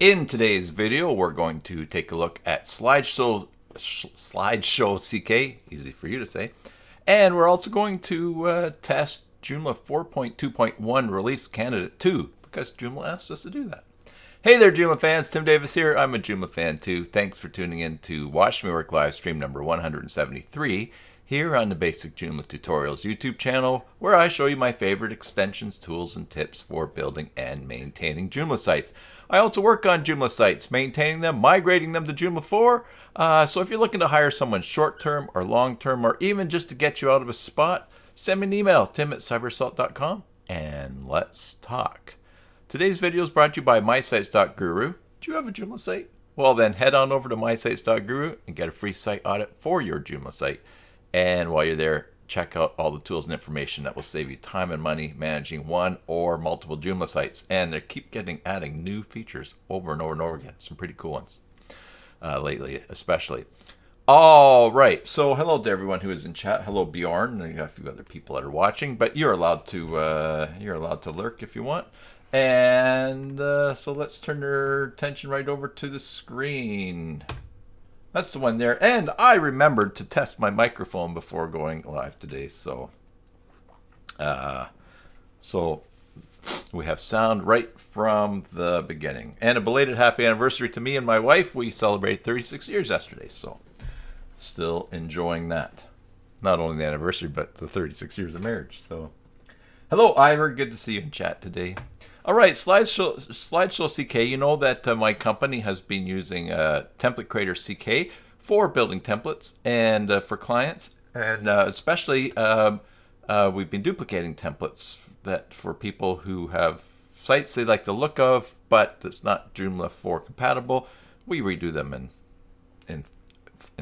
In today's video, we're going to take a look at Slideshow CK, easy for you to say, and we're also going to test Joomla 4.2.1 Release Candidate 2, because Joomla asked us to do that. Hey there, Joomla fans. Tim Davis here. I'm a Joomla fan too. Thanks for tuning in to Watch Me Work live stream number 173 here on the Basic Joomla Tutorials YouTube channel, where I show you my favorite extensions, tools, and tips for building and maintaining Joomla sites. I also work on Joomla sites, maintaining them, migrating them to Joomla 4. So if you're looking to hire someone short-term or long-term, or even just to get you out of a spot, send me an email, tim@cybersalt.com, and let's talk. Today's video is brought to you by mySites.guru. Do you have a Joomla site? Well, then head on over to mySites.guru and get a free site audit for your Joomla site. And while you're there, check out all the tools and information that will save you time and money managing one or multiple Joomla sites. And they keep adding new features over and over and over again. Some pretty cool ones lately, especially. All right, so hello to everyone who is in chat. Hello, Bjorn. And got a few other people that are watching, but you're allowed to lurk if you want. And so let's turn our attention right over to the screen. That's the one there. And I remembered to test my microphone before going live today. So we have sound right from the beginning. And a belated happy anniversary to me and my wife. We celebrated 36 years yesterday. So still enjoying that. Not only the anniversary, but the 36 years of marriage. So hello, Ivor. Good to see you in chat today. All right, Slideshow CK, you know that my company has been using Template Creator CK for building templates and for clients. And especially, we've been duplicating templates that for people who have sites they like the look of, but it's not Joomla 4 compatible. We redo them in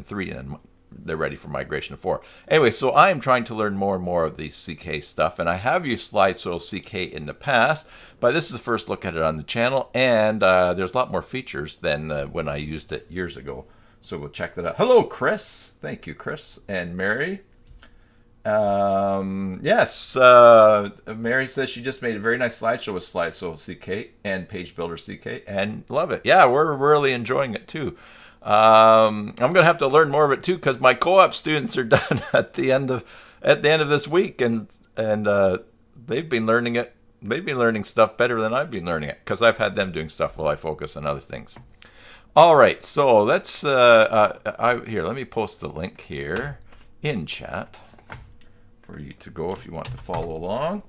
3 and they're ready for migration to 4. Anyway, so I am trying to learn more and more of the CK stuff, and I have used Slideshow CK in the past, but this is the first look at it on the channel, and there's a lot more features than when I used it years ago. So we'll check that out. Hello, Chris. Thank you, Chris. And Mary. Yes, Mary says she just made a very nice slideshow with Slideshow CK and Page Builder CK, and love it. Yeah, we're really enjoying it too. I'm gonna have to learn more of it too, because my co-op students are done at the end of this week, and they've been learning it. They've been learning stuff better than I've been learning it, because I've had them doing stuff while I focus on other things. All right, so let's here. Let me post the link here in chat for you to go if you want to follow along.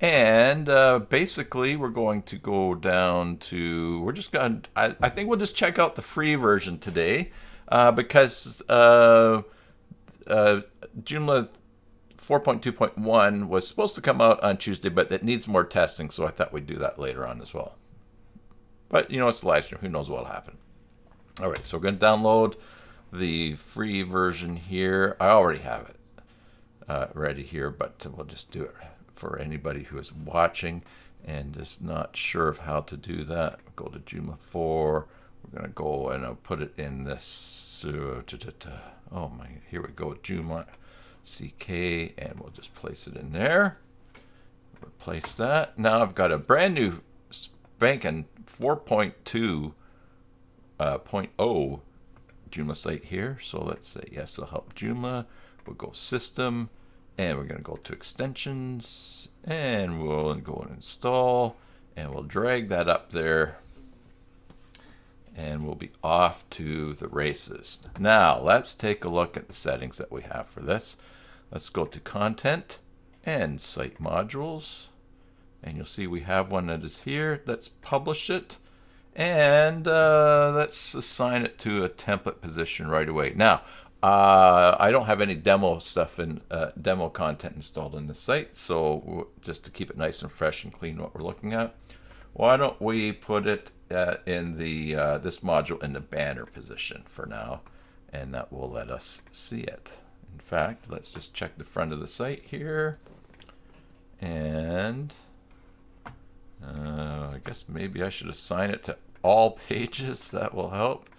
And basically, we're going to go down to, we're just going to, I think we'll just check out the free version today, because Joomla 4.2.1 was supposed to come out on Tuesday, but it needs more testing, so I thought we'd do that later on as well. But, you know, it's the live stream. Who knows what will happen. All right, so we're going to download the free version here. I already have it ready here, but we'll just do it for anybody who is watching and is not sure of how to do that. Go to Joomla 4. We're going to go and I'll put it in this. Oh my, here we go, Joomla CK, and we'll just place it in there. Replace that. Now I've got a brand new spanking 4.2.0 Joomla site here. So let's say yes, it'll help Joomla. We'll go System. And we're going to go to extensions, and we'll go and install, and we'll drag that up there, and we'll be off to the races. Now, let's take a look at the settings that we have for this. Let's go to Content and Site Modules, and you'll see we have one that is here. Let's publish it, and let's assign it to a template position right away. Now, I don't have any demo stuff in demo content installed in the site, so just to keep it nice and fresh and clean what we're looking at, why don't we put it in the this module in the banner position for now, and that will let us see it. In fact, let's just check the front of the site here, and I guess maybe I should assign it to all pages. That will help.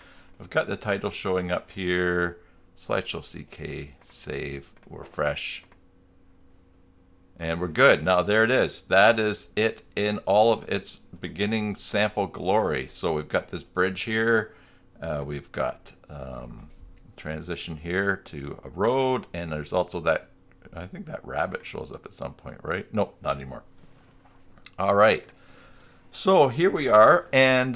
I've got the title showing up here. Slideshow CK, save, refresh. And we're good. Now there it is. That is it in all of its beginning sample glory. So we've got this bridge here. We've got transition here to a road. And there's also that, I think that rabbit shows up at some point, right? Nope, not anymore. All right. So here we are. And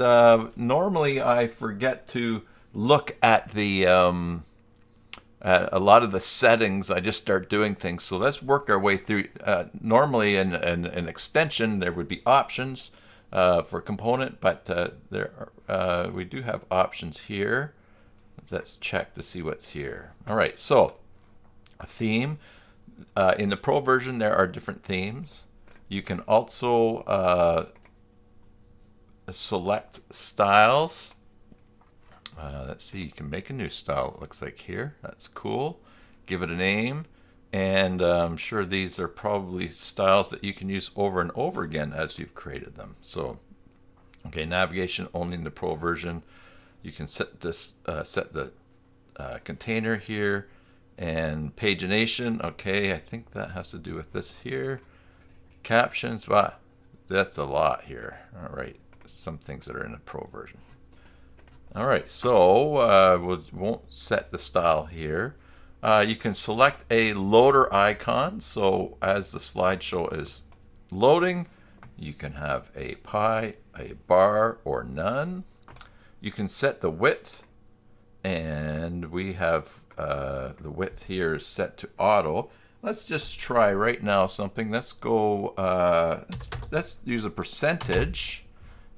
normally I forget to look at the a lot of the settings. I just start doing things. So let's work our way through. Normally in an extension, there would be options for component, but we do have options here. Let's check to see what's here. All right, so a theme. In the Pro version, there are different themes. You can also select styles. Let's see, you can make a new style, it looks like here. That's cool. Give it a name. And I'm sure these are probably styles that you can use over and over again as you've created them. So, okay, navigation only in the Pro version. You can set this, set the container here. And pagination, okay, I think that has to do with this here. Captions, wow, that's a lot here. All right, some things that are in the Pro version. All right, so we won't set the style here. You can select a loader icon. So as the slideshow is loading, you can have a pie, a bar, or none. You can set the width, and we have the width here is set to auto. Let's just try right now something. Let's go, let's use a percentage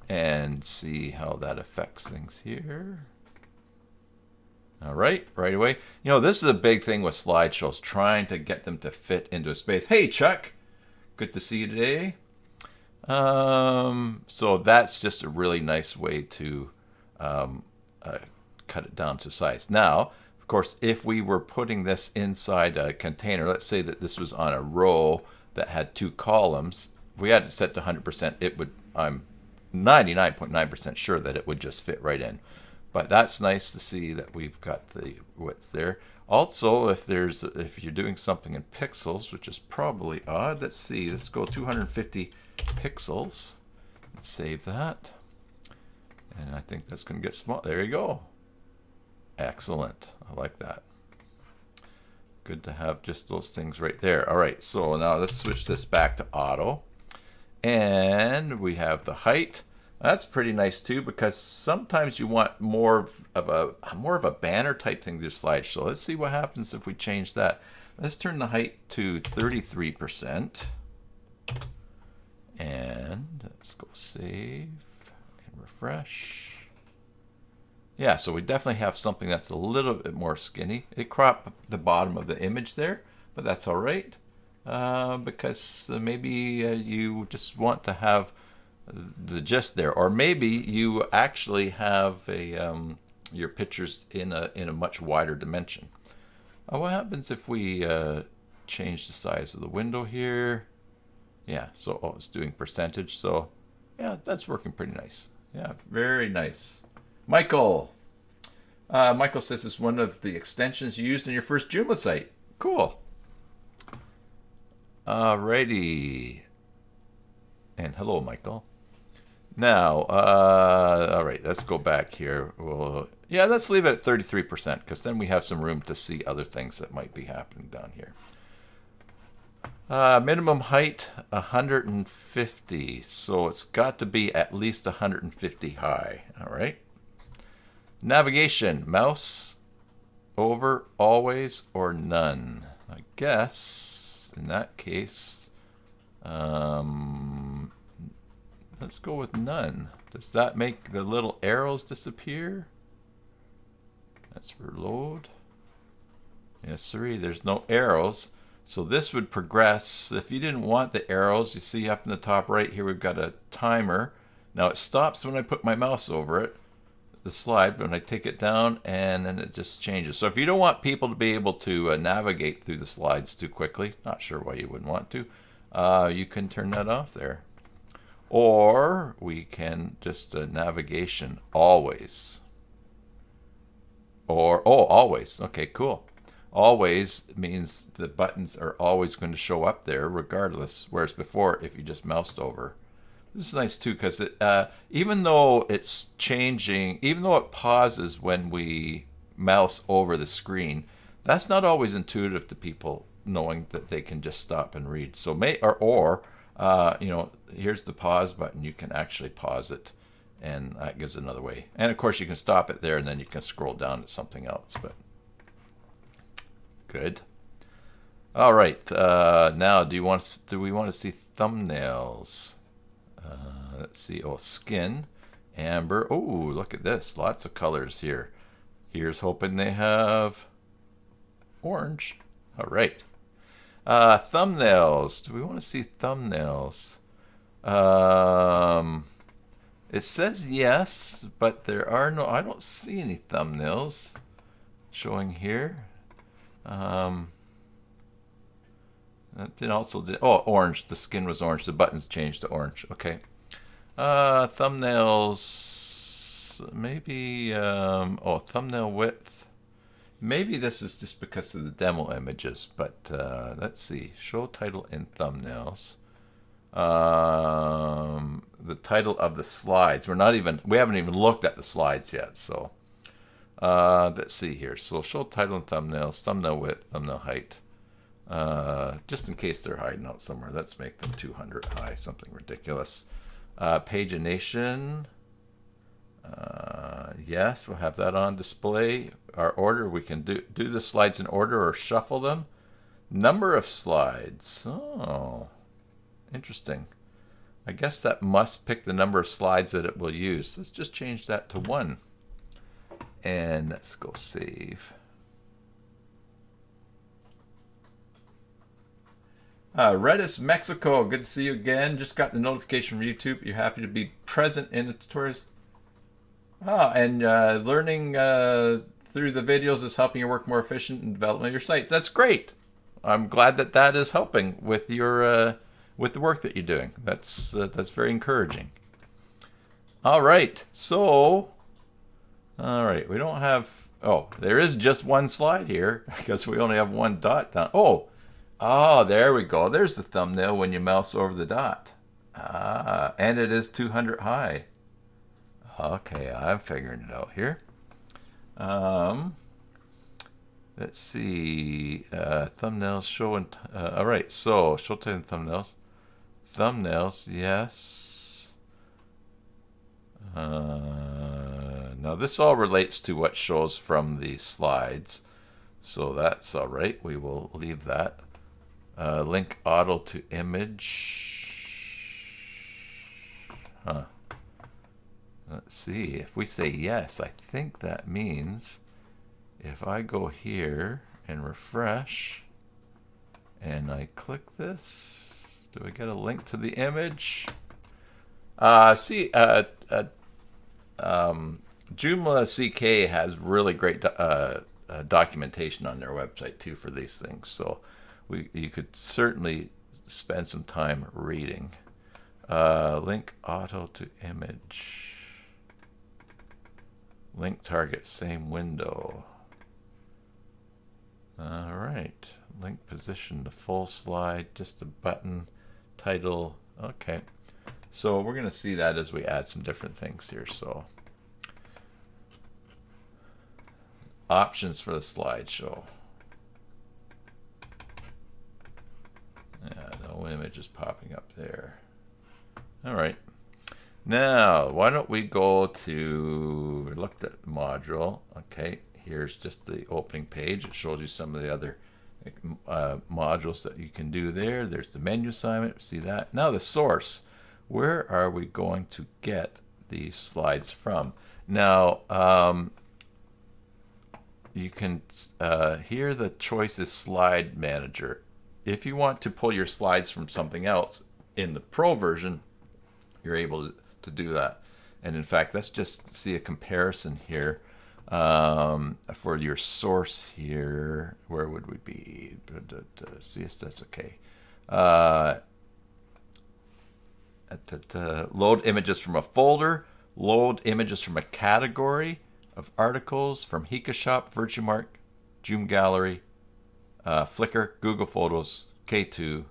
and see how that affects things here. All right, right away. You know, this is a big thing with slideshows, trying to get them to fit into a space. Hey, Chuck, good to see you today. So that's just a really nice way to cut it down to size. Now, of course, if we were putting this inside a container, let's say that this was on a row that had 2 columns, if we had it set to 100%, it would, I'm 99.9% sure that it would just fit right in. But that's nice to see that we've got the width there. Also, if you're doing something in pixels, which is probably odd, let's see, let's go 250 pixels and save that. And I think that's going to get small. There you go. Excellent. I like that. Good to have just those things right there. All right, so now let's switch this back to auto. And we have the height. That's pretty nice too, because sometimes you want more of a banner type thing to slide. So let's see what happens if we change that. Let's turn the height to 33%. And let's go save and refresh. Yeah, so we definitely have something that's a little bit more skinny. It cropped the bottom of the image there, but that's all right. Because maybe you just want to have the gist there, or maybe you actually have your pictures in a much wider dimension. What happens if we change the size of the window here? Yeah, so it's doing percentage. So yeah, that's working pretty nice. Yeah, very nice. Michael. Michael says it's one of the extensions you used in your first Joomla site. Cool. Alrighty. And hello, Michael. Now, all right, let's go back here. Yeah, let's leave it at 33%, because then we have some room to see other things that might be happening down here. Minimum height, 150. So it's got to be at least 150 high. All right. Navigation, mouse, over, always, or none. I guess, in that case, let's go with none. Does that make the little arrows disappear? Let's reload. Yes, sir, there's no arrows. So this would progress. If you didn't want the arrows, you see up in the top right here, we've got a timer. Now it stops when I put my mouse over it, the slide, but when I take it down, and then it just changes. So if you don't want people to be able to navigate through the slides too quickly, not sure why you wouldn't want to, you can turn that off there. Or we can just navigation always. Or, oh, always. Okay, cool. always means the buttons are always going to show up there regardless. Whereas before, if you just moused over, this is nice too, because it even though it's changing, even though it pauses when we mouse over the screen, that's not always intuitive to people, knowing that they can just stop and read. So you know, here's the pause button. You can actually pause it, and that gives another way. And of course, you can stop it there, and then you can scroll down to something else. But good. All right. Now, do we want to see thumbnails? Let's see. Oh, skin, amber. Oh, look at this. Lots of colors here. Here's hoping they have orange. All right. Thumbnails. Do we want to see thumbnails? It says yes, but there are no. I don't see any thumbnails showing here. It also did. Oh, orange. The skin was orange. The buttons changed to orange. Okay. Thumbnails. Maybe. Oh, thumbnail width. Maybe this is just because of the demo images, but let's see. Show title in thumbnails. The title of the slides. We haven't even looked at the slides yet. So let's see here. So show title and thumbnails, thumbnail width, thumbnail height. Just in case they're hiding out somewhere, let's make them 200 high, something ridiculous. Pagination. Yes, we'll have that on display. Our order, we can do the slides in order or shuffle them. Number of slides. Oh, interesting. I guess that must pick the number of slides that it will use. Let's just change that to 1. And let's go save. Redis Mexico, good to see you again. Just got the notification from YouTube. You're happy to be present in the tutorials. And learning through the videos is helping you work more efficient in development of your sites. That's great. I'm glad that that is helping with your with the work that you're doing. That's very encouraging. All right. So, all right. We don't have. Oh, there is just one slide here because we only have one dot down. Oh, there we go. There's the thumbnail when you mouse over the dot. And it is 200 high. Okay, I'm figuring it out here. Let's see. Thumbnails show and all right. So show title and thumbnails. Thumbnails, yes. Now this all relates to what shows from the slides, so that's all right. We will leave that. Link auto to image. Huh. Let's see. If we say yes, I think that means if I go here and refresh and I click this, do I get a link to the image? Joomla CK has really great documentation on their website too for these things. So you could certainly spend some time reading. Link auto to image. Link target, same window. All right. Link position, the full slide, just the button, title. Okay. So we're going to see that as we add some different things here. So options for the slideshow. Yeah, no image is popping up there. All right. Now, why don't we go to, we looked at the module. Okay, here's just the opening page. It shows you some of the other modules that you can do there. There's the menu assignment. See that? Now the source. Where are we going to get these slides from? Now, you can, here the choice is Slide Manager. If you want to pull your slides from something else in the Pro version, you're able to do that. And in fact, let's just see a comparison here for your source here. Where would we be? CSS, okay. Load images from a folder, load images from a category of articles from Hikashop, Virtumark, Joom Gallery, Flickr, Google Photos, K2,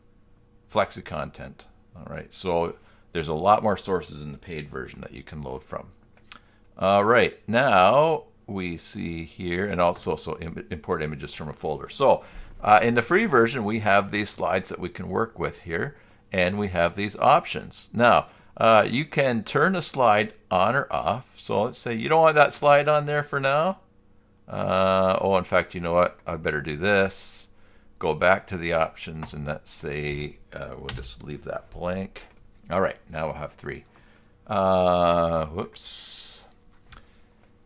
Flexi Content. All right, so there's a lot more sources in the paid version that you can load from. All right, now we see here, and also import images from a folder. So in the free version, we have these slides that we can work with here, and we have these options. Now, you can turn a slide on or off. So let's say you don't want that slide on there for now. Oh, in fact, you know what? I better do this. Go back to the options, and let's say we'll just leave that blank. All right, now we'll have 3. Whoops.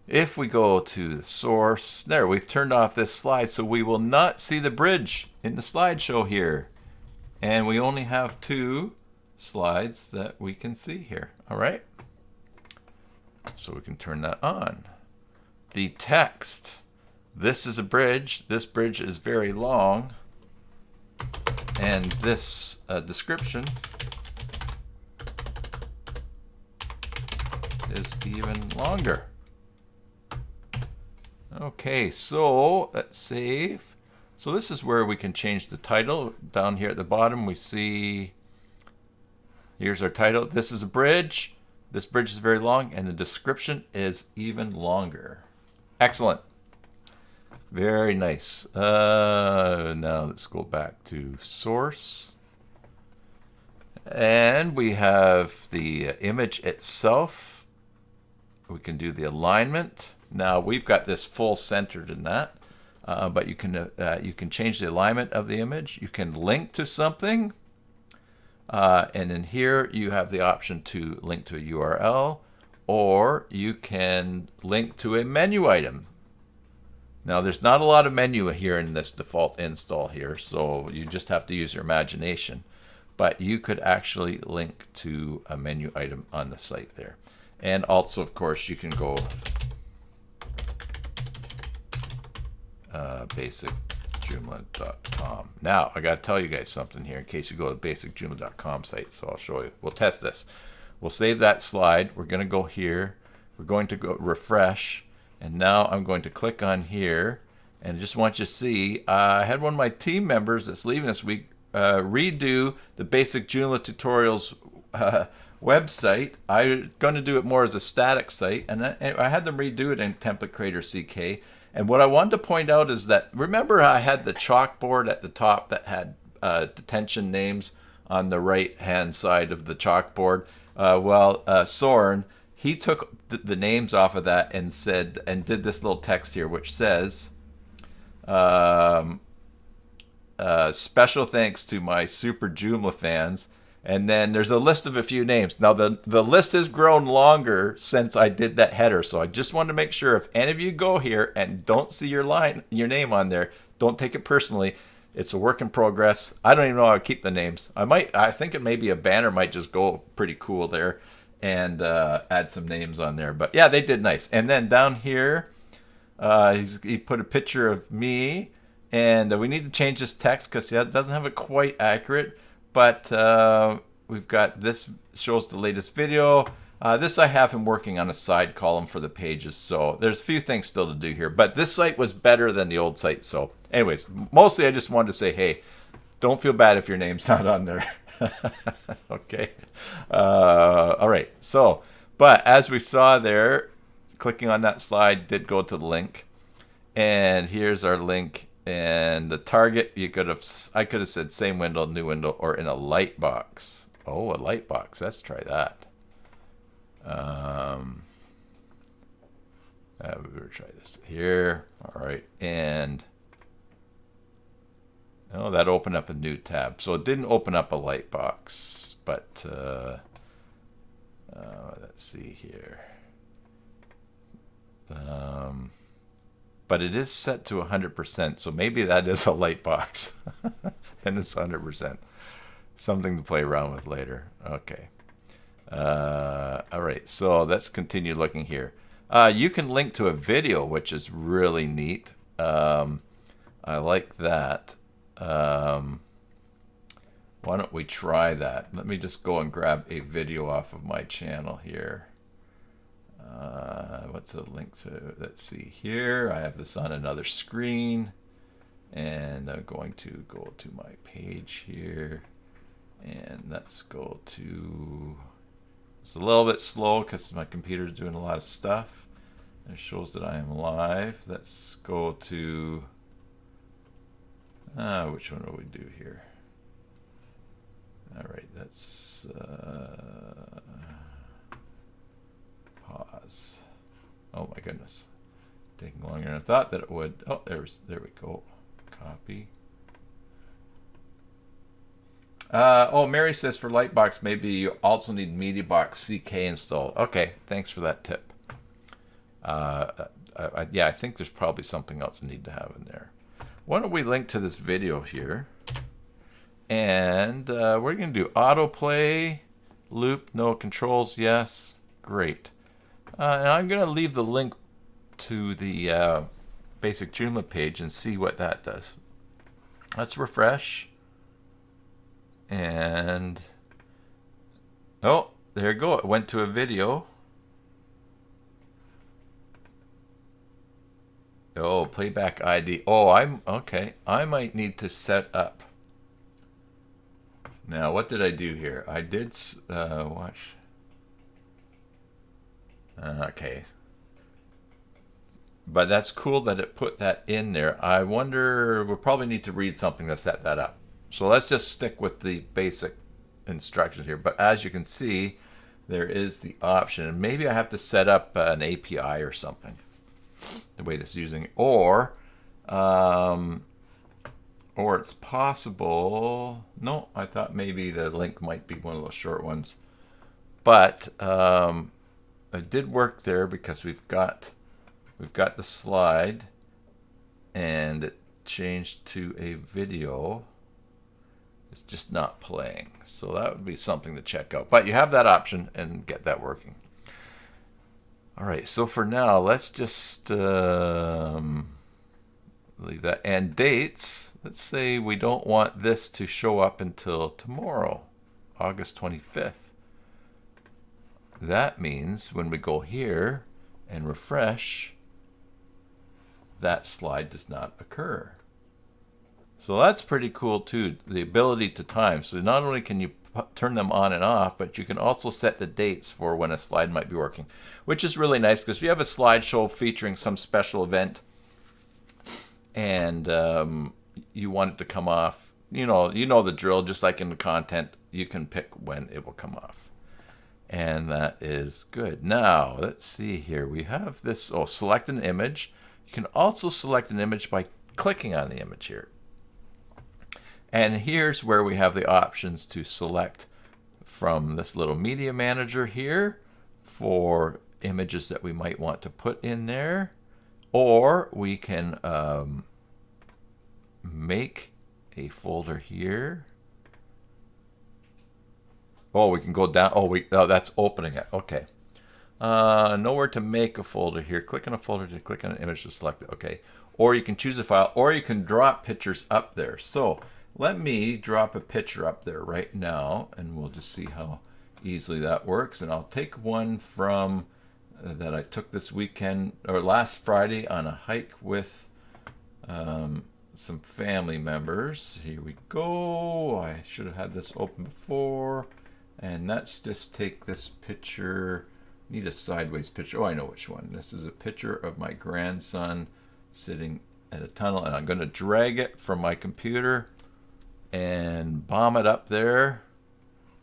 If we go to the source, there, we've turned off this slide, so we will not see the bridge in the slideshow here. And we only have 2 slides that we can see here. All right. So we can turn that on. The text. This is a bridge. This bridge is very long. And this description is even longer. Okay, so let's save. So this is where we can change the title. Down here at the bottom, we see, here's our title. This is a bridge. This bridge is very long, and the description is even longer. Excellent. Very nice. Now let's go back to source. And we have the image itself. We can do the alignment. Now we've got this full centered in that, but you can change the alignment of the image. You can link to something, and in here you have the option to link to a URL, or you can link to a menu item. Now there's not a lot of menu here in this default install here, so you just have to use your imagination. But you could actually link to a menu item on the site there. And also, of course, you can go basicjoomla.com. Now, I got to tell you guys something here in case you go to the basicjoomla.com site. So I'll show you. We'll test this. We'll save that slide. We're going to go here. We're going to go refresh. And now I'm going to click on here. And I just want you to see, I had one of my team members that's leaving this week redo the Basic Joomla Tutorials website. I'm going to do it more as a static site. And I had them redo it in Template Creator CK. And what I wanted to point out is that, remember I had the chalkboard at the top that had detention names on the right-hand side of the chalkboard? Soren, he took the names off of that and said, and did this little text here, which says, special thanks to my super Joomla fans. And then there's a list of a few names. Now the list has grown longer since I did that header. So I just wanted to make sure if any of you go here and don't see your name on there, don't take it personally. It's a work in progress. I don't even know how to keep the names. I think it may be a banner might just go pretty cool there and add some names on there. But yeah, they did nice. And then down here, he put a picture of me, and we need to change this text because it doesn't have it quite accurate. But we've got this shows the latest video. This I have him working on a side column for the pages. So there's a few things still to do here. But this site was better than the old site. So anyways, mostly I just wanted to say, hey, don't feel bad if your name's not on there. Okay. All right. So, but as we saw there, clicking on that slide did go to the link. And here's our link. And the target, I could have said same window, new window, or in a light box. Oh, a light box. Let's try that. We'll try this here. All right. And oh, that opened up a new tab. So it didn't open up a light box, but let's see here. But it is set to 100%, so maybe that is a light box. And it's 100%. Something to play around with later. Okay. All right, so let's continue looking here. You can link to a video, which is really neat. I like that. Why don't we try that? Let me just go and grab a video off of my channel here. What's the link to? Let's see here. I have this on another screen. And I'm going to go to my page here, and let's go to, it's a little bit slow because my computer's doing a lot of stuff. It shows that I am live. Let's go to, which one will we do here? All right, let's pause. Oh my goodness, taking longer than I thought that it would. Oh, there we go. Copy. Oh, Mary says for Lightbox, maybe you also need MediaBox CK installed. Okay, thanks for that tip. Yeah, I think there's probably something else I need to have in there. Why don't we link to this video here? And we're going to do autoplay, loop, no controls, yes. Great. And I'm going to leave the link to the basic Joomla page and see what that does. Let's refresh. And oh, there you go. It went to a video. Oh, playback ID. Oh, I'm okay. I might need to set up. Now, what did I do here? I did watch. Okay. But that's cool that it put that in there. I wonder, we'll probably need to read something to set that up. So let's just stick with the basic instructions here. But as you can see, there is the option. And maybe I have to set up an API or something, the way this is using it. Or it's possible. No, I thought maybe the link might be one of those short ones. But it did work there because we've got the slide, and it changed to a video. It's just not playing. So that would be something to check out. But you have that option and get that working. All right, so for now, let's just leave that. And dates, let's say we don't want this to show up until tomorrow, August 25th. That means when we go here and refresh, that slide does not occur. So that's pretty cool too, the ability to time. So not only can you turn them on and off, but you can also set the dates for when a slide might be working, which is really nice because if you have a slideshow featuring some special event and you want it to come off, you know the drill, just like in the content, you can pick when it will come off. And that is good. Now, let's see here. We have this, select an image. You can also select an image by clicking on the image here. And here's where we have the options to select from this little media manager here for images that we might want to put in there. Or we can make a folder here. Oh, we can go down. Oh, that's opening it. Okay. Nowhere to make a folder here. Click on a folder to click on an image to select it. Okay. Or you can choose a file, or you can drop pictures up there. So let me drop a picture up there right now, and we'll just see how easily that works. And I'll take one from that I took this weekend or last Friday on a hike with some family members. Here we go. I should have had this open before. And let's just take this picture. Need a sideways picture. Oh, I know which one. This is a picture of my grandson sitting at a tunnel, and I'm going to drag it from my computer and bomb it up there.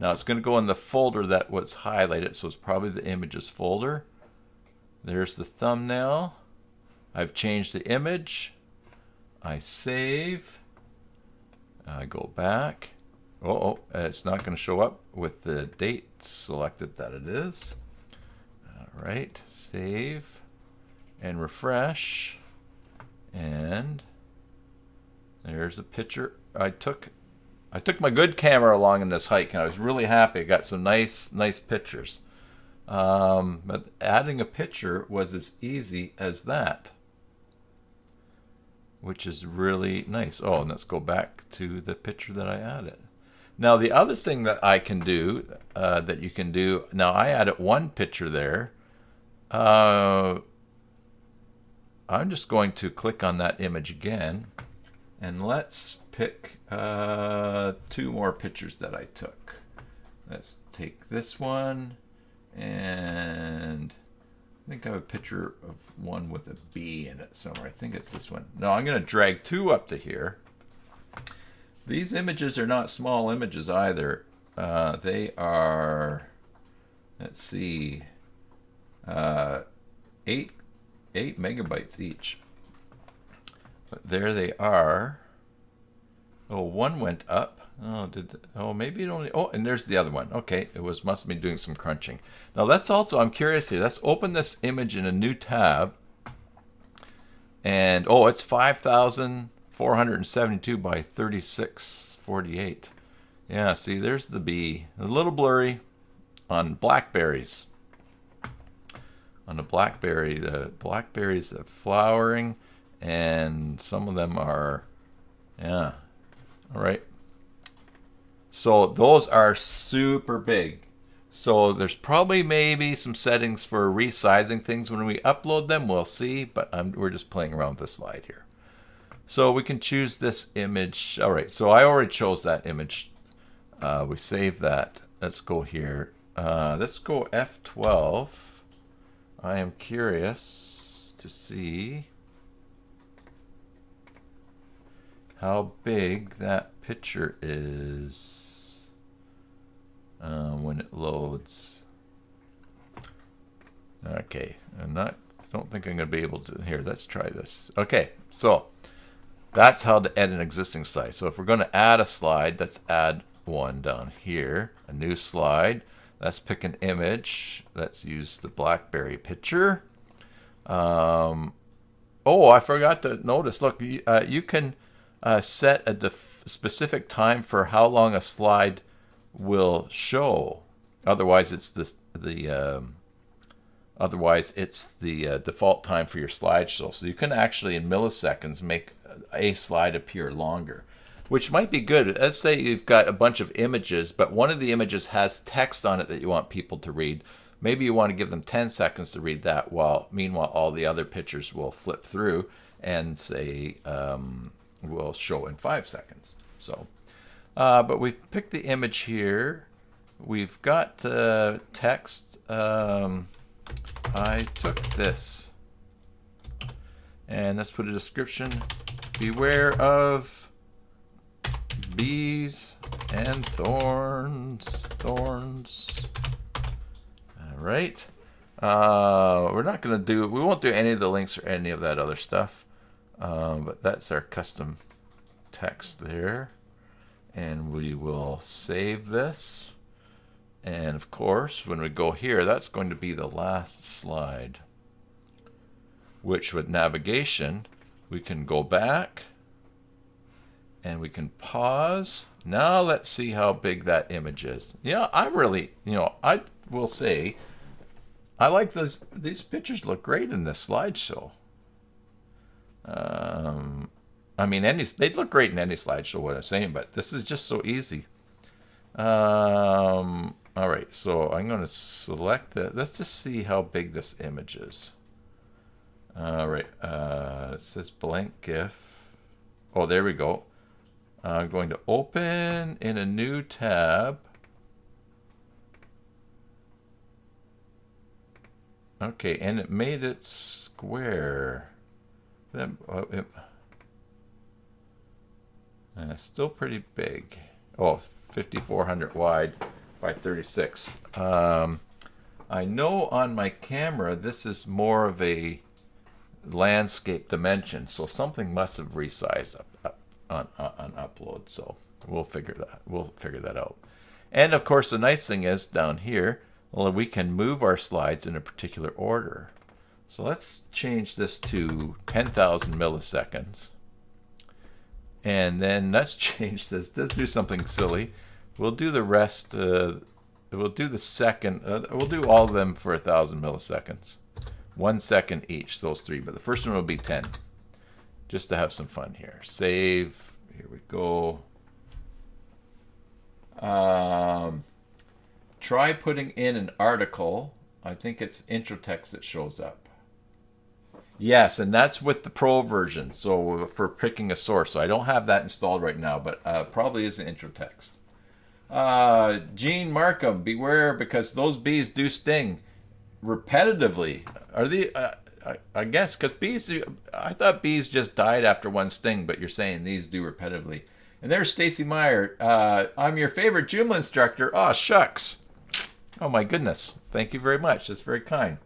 Now it's going to go in the folder that was highlighted, so it's probably the images folder. There's the thumbnail. I've changed the image. I save. I go back. It's not going to show up with the date selected that it is. All right, save and refresh. And there's a picture I took. I took my good camera along in this hike, and I was really happy. I got some nice pictures. But adding a picture was as easy as that, which is really nice. Oh, and let's go back to the picture that I added. Now, the other thing that I can do, that you can do, now I added one picture there. I'm just going to click on that image again, And let's pick 2 more pictures that I took. Let's take this one, and I think I have a picture of one with a B in it somewhere. I think it's this one. No, I'm going to drag 2 up to here. These images are not small images either. They are, let's see, 8 megabytes each. But there they are. Oh, one went up. Oh, maybe it only. Oh, and there's the other one. Okay, it must have been doing some crunching. Now let's also. I'm curious here. Let's open this image in a new tab. And oh, it's 5,472 by 3648. Yeah, see, there's the bee. A little blurry on blackberries. On the blackberries are flowering, and some of them are, yeah. All right. So those are super big. So there's probably maybe some settings for resizing things when we upload them. We'll see, but we're just playing around with the slide here. So we can choose this image. All right, so I already chose that image. We save that. Let's go here. Let's go F12. I am curious to see how big that picture is when it loads. Okay, don't think I'm going to be able to. Here, let's try this. Okay, so that's how to edit an existing slide. So if we're going to add a slide, let's add one down here, a new slide. Let's pick an image. Let's use the BlackBerry picture. Oh, I forgot to notice. Look, you can set a specific time for how long a slide will show. Otherwise, it's the default time for your slideshow. So you can actually, in milliseconds, make a slide appear longer, which might be good. Let's say you've got a bunch of images, but one of the images has text on it that you want people to read. Maybe you want to give them 10 seconds to read that, meanwhile all the other pictures will flip through and say will show in 5 seconds. So, but we've picked the image here. We've got text. I took this, and let's put a description. Beware of bees and thorns. All right. We won't do any of the links or any of that other stuff. But that's our custom text there. And we will save this. And of course, when we go here, that's going to be the last slide. Which with navigation, we can go back and we can pause. Now let's see how big that image is. Yeah, I'm really, I will say, I like these pictures look great in this slideshow. I mean, they'd look great in any slideshow, what I'm saying, but this is just so easy. All right, so I'm going to select that. Let's just see how big this image is. All right, it says blank GIF. Oh, there we go. I'm going to open in a new tab. Okay, and it made it square. Then it's still pretty big. Oh, 5,400 wide by 36. I know on my camera this is more of a landscape dimension, so something must have resized up on upload. So we'll figure that out. And of course, the nice thing is down here, well, we can move our slides in a particular order. So let's change this to 10,000 milliseconds. And then let's change this. Let's do something silly. We'll do the rest. We'll do the second. We'll do all of them for 1,000 milliseconds. 1 second each, those 3. But the first one will be 10. Just to have some fun here. Save. Here we go. Try putting in an article. I think it's intro text that shows up. Yes, and that's with the Pro version. So for picking a source. So I don't have that installed right now, but probably is an intro text. Gene Markham, beware because those bees do sting repetitively. Are they? I guess because bees. I thought bees just died after one sting, but you're saying these do repetitively. And there's Stacy Meyer. I'm your favorite Joomla instructor. Oh shucks. Oh my goodness. Thank you very much. That's very kind.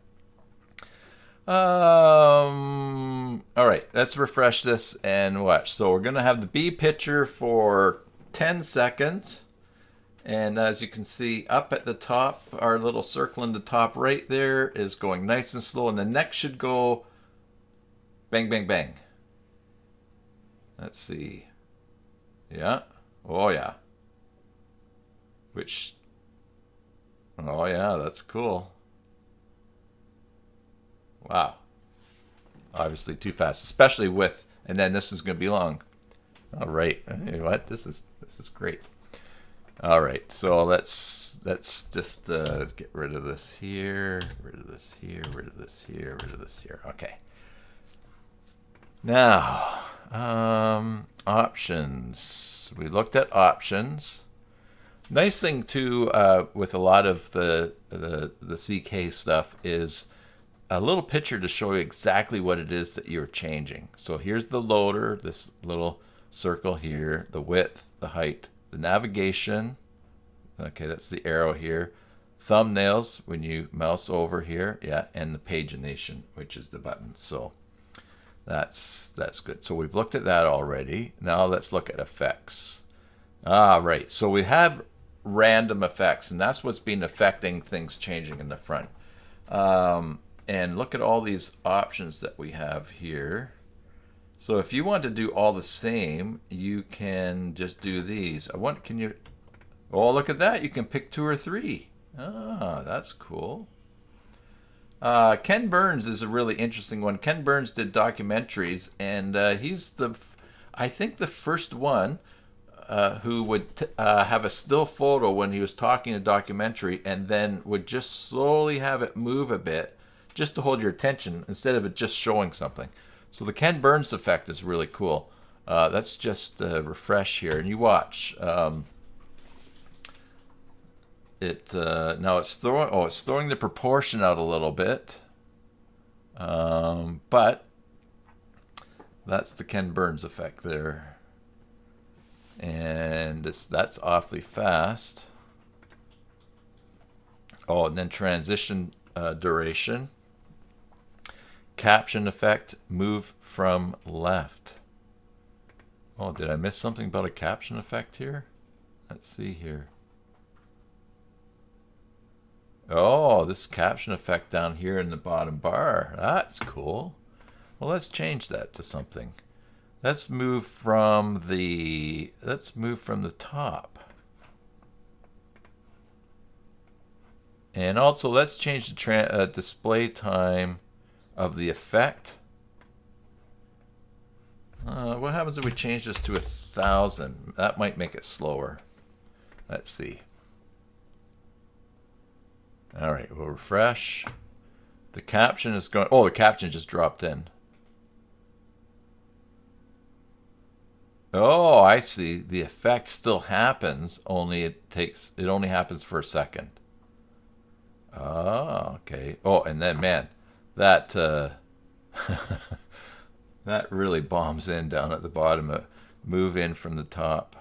All right, let's refresh this and watch. So we're gonna have the bee picture for 10 seconds. And as you can see up at the top, our little circle in the top right there is going nice and slow. And the next should go bang, bang, bang. Let's see. Yeah. Oh, yeah. Which, oh, yeah, that's cool. Wow. Obviously too fast, especially with, and then this is going to be long. All right. You know what? This is great. All right, so let's just get rid of this here, rid of this here, rid of this here, rid of this here. Okay. Now, options. We looked at options. Nice thing too with a lot of the CK stuff is a little picture to show you exactly what it is that you're changing. So here's the loader, this little circle here, the width, the height. The navigation, okay, that's the arrow here. Thumbnails, when you mouse over here, yeah, and the pagination, which is the button. So that's good. So we've looked at that already. Now let's look at effects. Right. So we have random effects, and that's what's been affecting things changing in the front. And look at all these options that we have here. So if you want to do all the same, you can just do these. Can you, oh, look at that. You can pick 2 or 3. Ah, that's cool. Ken Burns is a really interesting one. Ken Burns did documentaries, and he's I think the first one who would have a still photo when he was talking a documentary and then would just slowly have it move a bit just to hold your attention instead of it just showing something. So the Ken Burns effect is really cool. Let's just refresh here, and you watch. Now it's throwing the proportion out a little bit, but that's the Ken Burns effect there, and that's awfully fast. Oh, and then transition duration. Caption effect, move from left. Oh, did I miss something about a caption effect here? Let's see here. Oh, this caption effect down here in the bottom bar. That's cool. Well, let's change that to something. Let's move from the top. And also let's change the display time of the effect. What happens if we change this to 1,000? That might make it slower. Let's see. All right, we'll refresh. The caption is going. Oh, the caption just dropped in. Oh, I see. The effect still happens. Only it only happens for a second. Oh, okay. Oh, and then man, that that really bombs in down at the bottom. Move in from the top.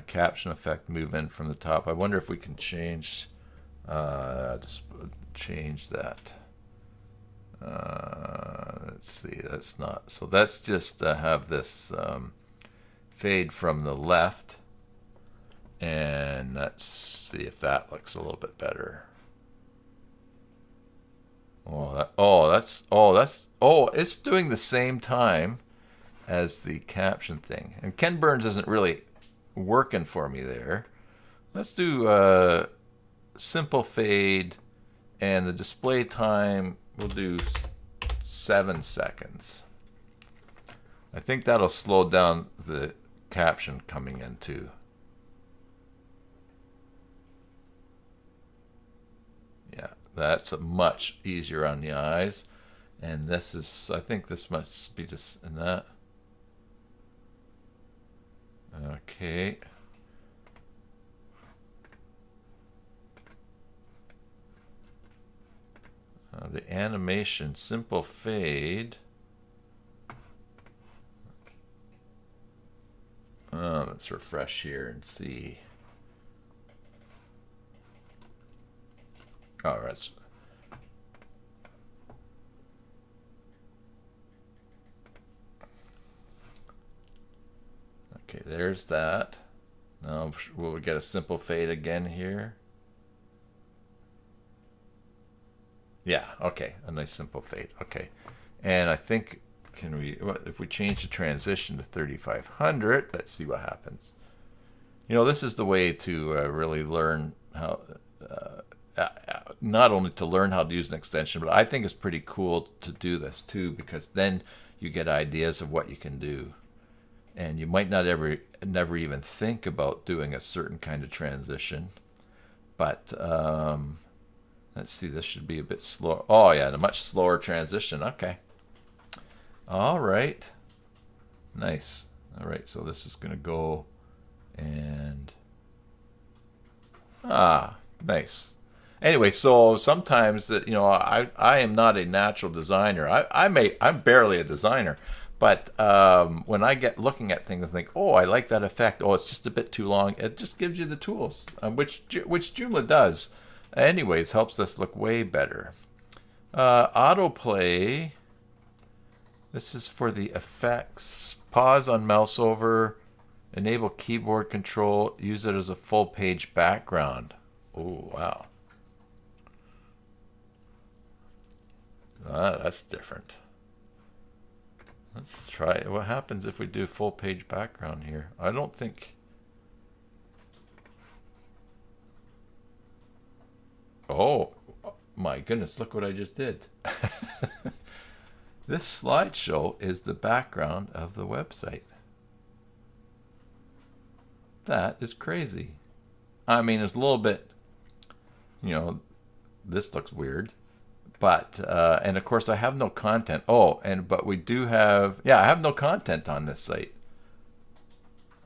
Caption effect. Move in from the top. I wonder if we can change. Just change that. Let's see. That's not. So let's just have this fade from the left, and let's see if that looks a little bit better. It's doing the same time as the caption thing. And Ken Burns isn't really working for me there. Let's do simple fade, and the display time we'll do 7 seconds. I think that'll slow down the caption coming in too. Yeah, that's much easier on the eyes. And this is, I think this must be just in that. Okay. The animation, simple fade. Let's refresh here and see. All right. Okay, there's that. Now will we get a simple fade again here? Yeah, okay, a nice simple fade. Okay, and I think, can we, if we change the transition to 3500, let's see what happens. You know, this is the way to really learn how, not only to learn how to use an extension, but I think it's pretty cool to do this too, because then you get ideas of what you can do. And you might not never even think about doing a certain kind of transition. But let's see, this should be a bit slower. Oh yeah, a much slower transition. Okay. All right. Nice. All right, so this is going to go and nice. Anyway, so sometimes you know, I am not a natural designer. I'm barely a designer. But when I get looking at things and think, oh, I like that effect. Oh, it's just a bit too long. It just gives you the tools, which Joomla does. Anyways, helps us look way better. Autoplay. This is for the effects. Pause on mouse over. Enable keyboard control. Use it as a full page background. Oh, wow. That's different. Let's try it. What happens if we do full page background here? I don't think. Oh my goodness, look what I just did. This slideshow is the background of the website. That is crazy. I mean, it's a little bit, you know, this looks weird. But, and of course I have no content. Oh, but we do have, yeah, I have no content on this site.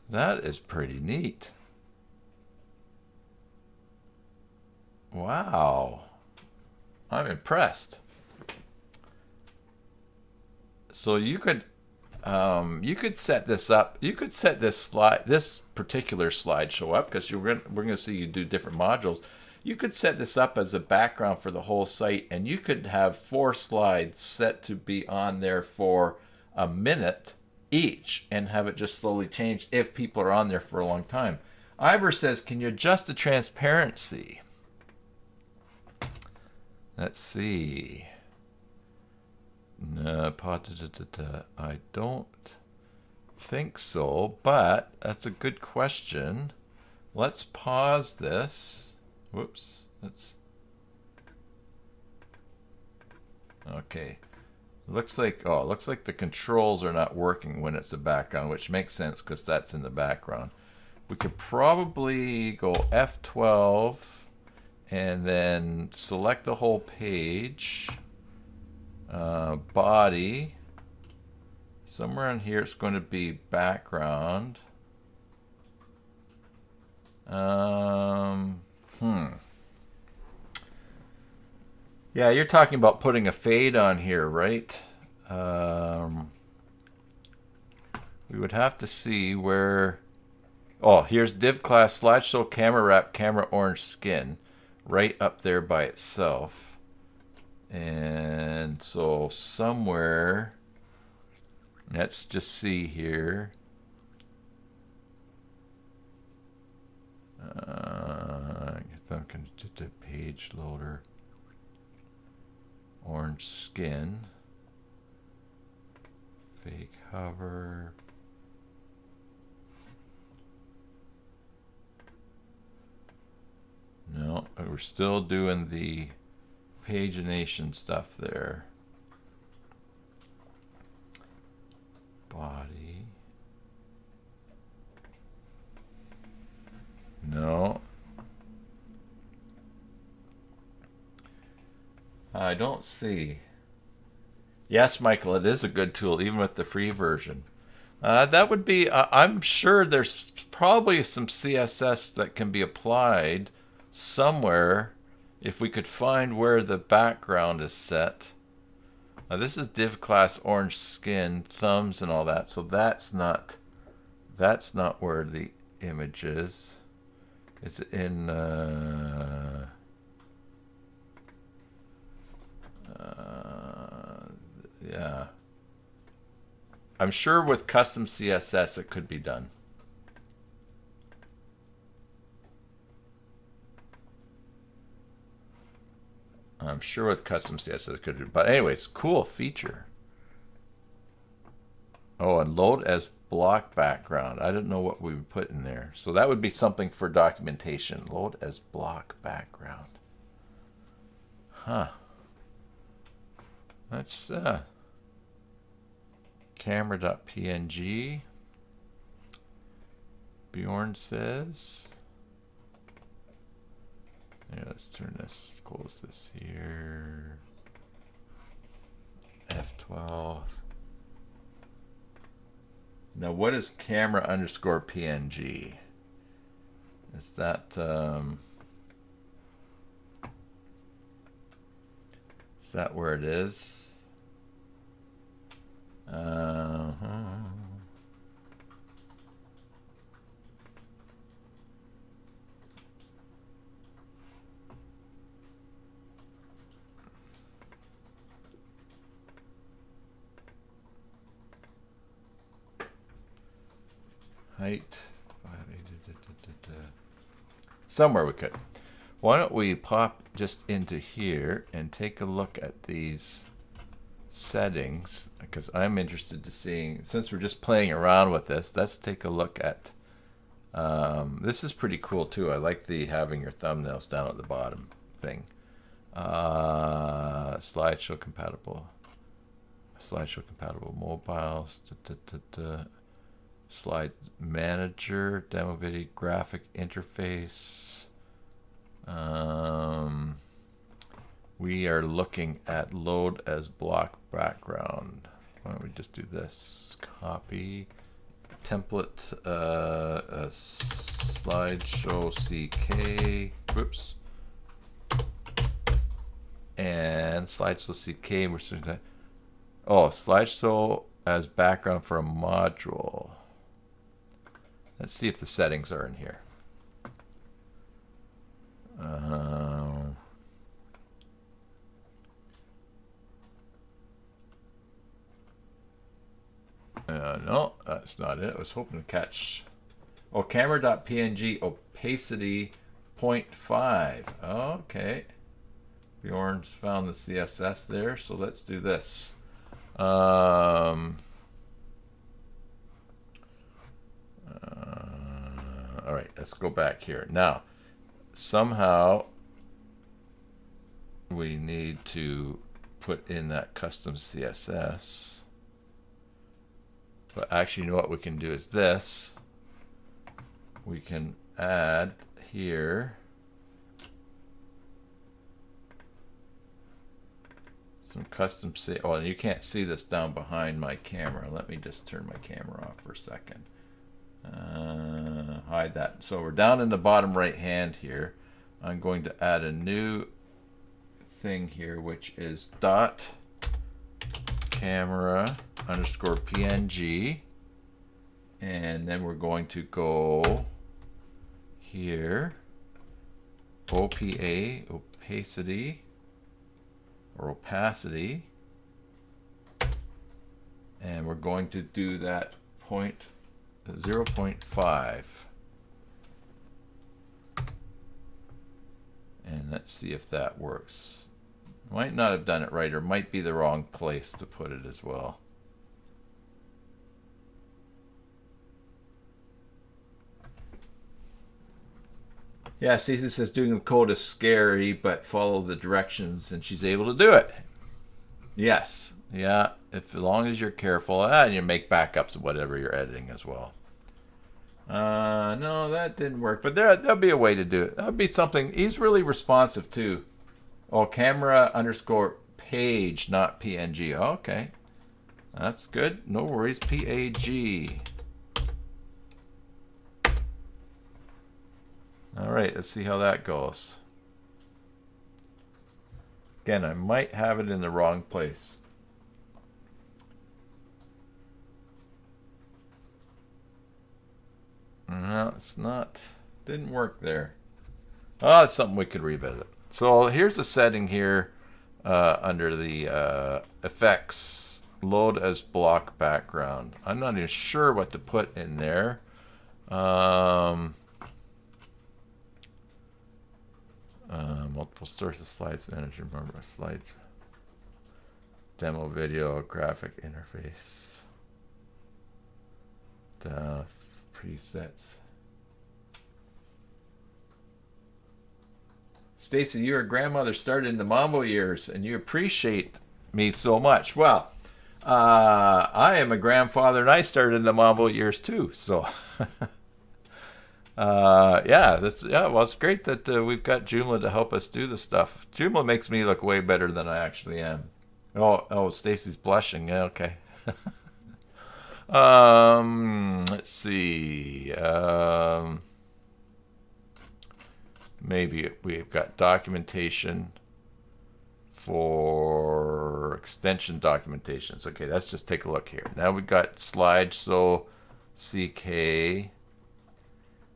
That is pretty neat. Wow. I'm impressed. So you could set this up. You could set this particular slideshow up, because we're going to see you do different modules. You could set this up as a background for the whole site, and you could have 4 slides set to be on there for a minute each and have it just slowly change if people are on there for a long time. Ivor says, can you adjust the transparency? Let's see. No, I don't think so, but that's a good question. Let's pause this. Whoops, that's okay. Looks like the controls are not working when it's a background, which makes sense because that's in the background. We could probably go F12 and then select the whole page. Body. Somewhere in here it's going to be background. Yeah, you're talking about putting a fade on here, right? We would have to see where. Oh, here's div class slideshow camera wrap camera orange skin, right up there by itself. And so somewhere, let's just see here. The page loader, orange skin, fake hover. No, we're still doing the pagination stuff there. Body. No. I don't see. Yes, Michael, it is a good tool, even with the free version. That would be, I'm sure there's probably some CSS that can be applied somewhere if we could find where the background is set. This is div class orange skin, thumbs and all that, so that's not where the image is. Is it in yeah. I'm sure with custom CSS it could be done. I'm sure with custom CSS it could do. But anyways, cool feature. Oh, and load as block background. I don't know what we would put in there. So that would be something for documentation. Load as block background. Huh. That's camera.png. Bjorn says. Yeah, let's turn this, close this here. F12. Now, what is camera underscore PNG? Is that where it is? Height. Somewhere we could. Why don't we pop just into here and take a look at these settings, because I'm interested to seeing, since we're just playing around with this, let's take a look at this is pretty cool too. I like the having your thumbnails down at the bottom thing. Slideshow compatible mobiles, slides manager, demo video, graphic interface. We are looking at load as block background. Why don't we just do this? Copy template, slideshow CK. Whoops. And slideshow CK. We're saying that. Oh, slideshow as background for a module. Let's see if the settings are in here. No, that's not it. I was hoping to catch. Oh, camera.png opacity 0.5. Okay. Bjorn's found the CSS there, so let's do this. All right, let's go back here. Now, somehow we need to put in that custom CSS. But actually, you know what we can do is this. We can add here some custom oh, and you can't see this down behind my camera. Let me just turn my camera off for a second. Hide that. So we're down in the bottom right hand here. I'm going to add a new thing here, which is dot camera underscore PNG, and then we're going to go here, OPA, opacity, or opacity, and we're going to do that 0.5, and let's see if that works. Might not have done it right, or might be the wrong place to put it as well. Yeah, Cece says doing the code is scary, but follow the directions, and she's able to do it. Yes, yeah, as long as you're careful, and you make backups of whatever you're editing as well. No, that didn't work, but there'll be a way to do it. That'll be something. He's really responsive too. Oh, camera underscore page, not PNG. Okay. That's good. No worries. PAG. All right, let's see how that goes. Again, I might have it in the wrong place. No, it's not. Didn't work there. Oh, it's something we could revisit. So here's a setting here under the effects, load as block background. I'm not even sure what to put in there. Multiple sources, slides manager, remember slides, demo video, graphic interface, the presets. Stacy, you're a grandmother started in the Mambo years, and you appreciate me so much. Well, I am a grandfather, and I started in the Mambo years too. So, yeah, well, it's great that we've got Joomla to help us do this stuff. Joomla makes me look way better than I actually am. Oh, Stacy's blushing. Yeah, okay. Let's see. Maybe we've got documentation for extension documentations. Okay, let's just take a look here. Now we've got Slideshow CK,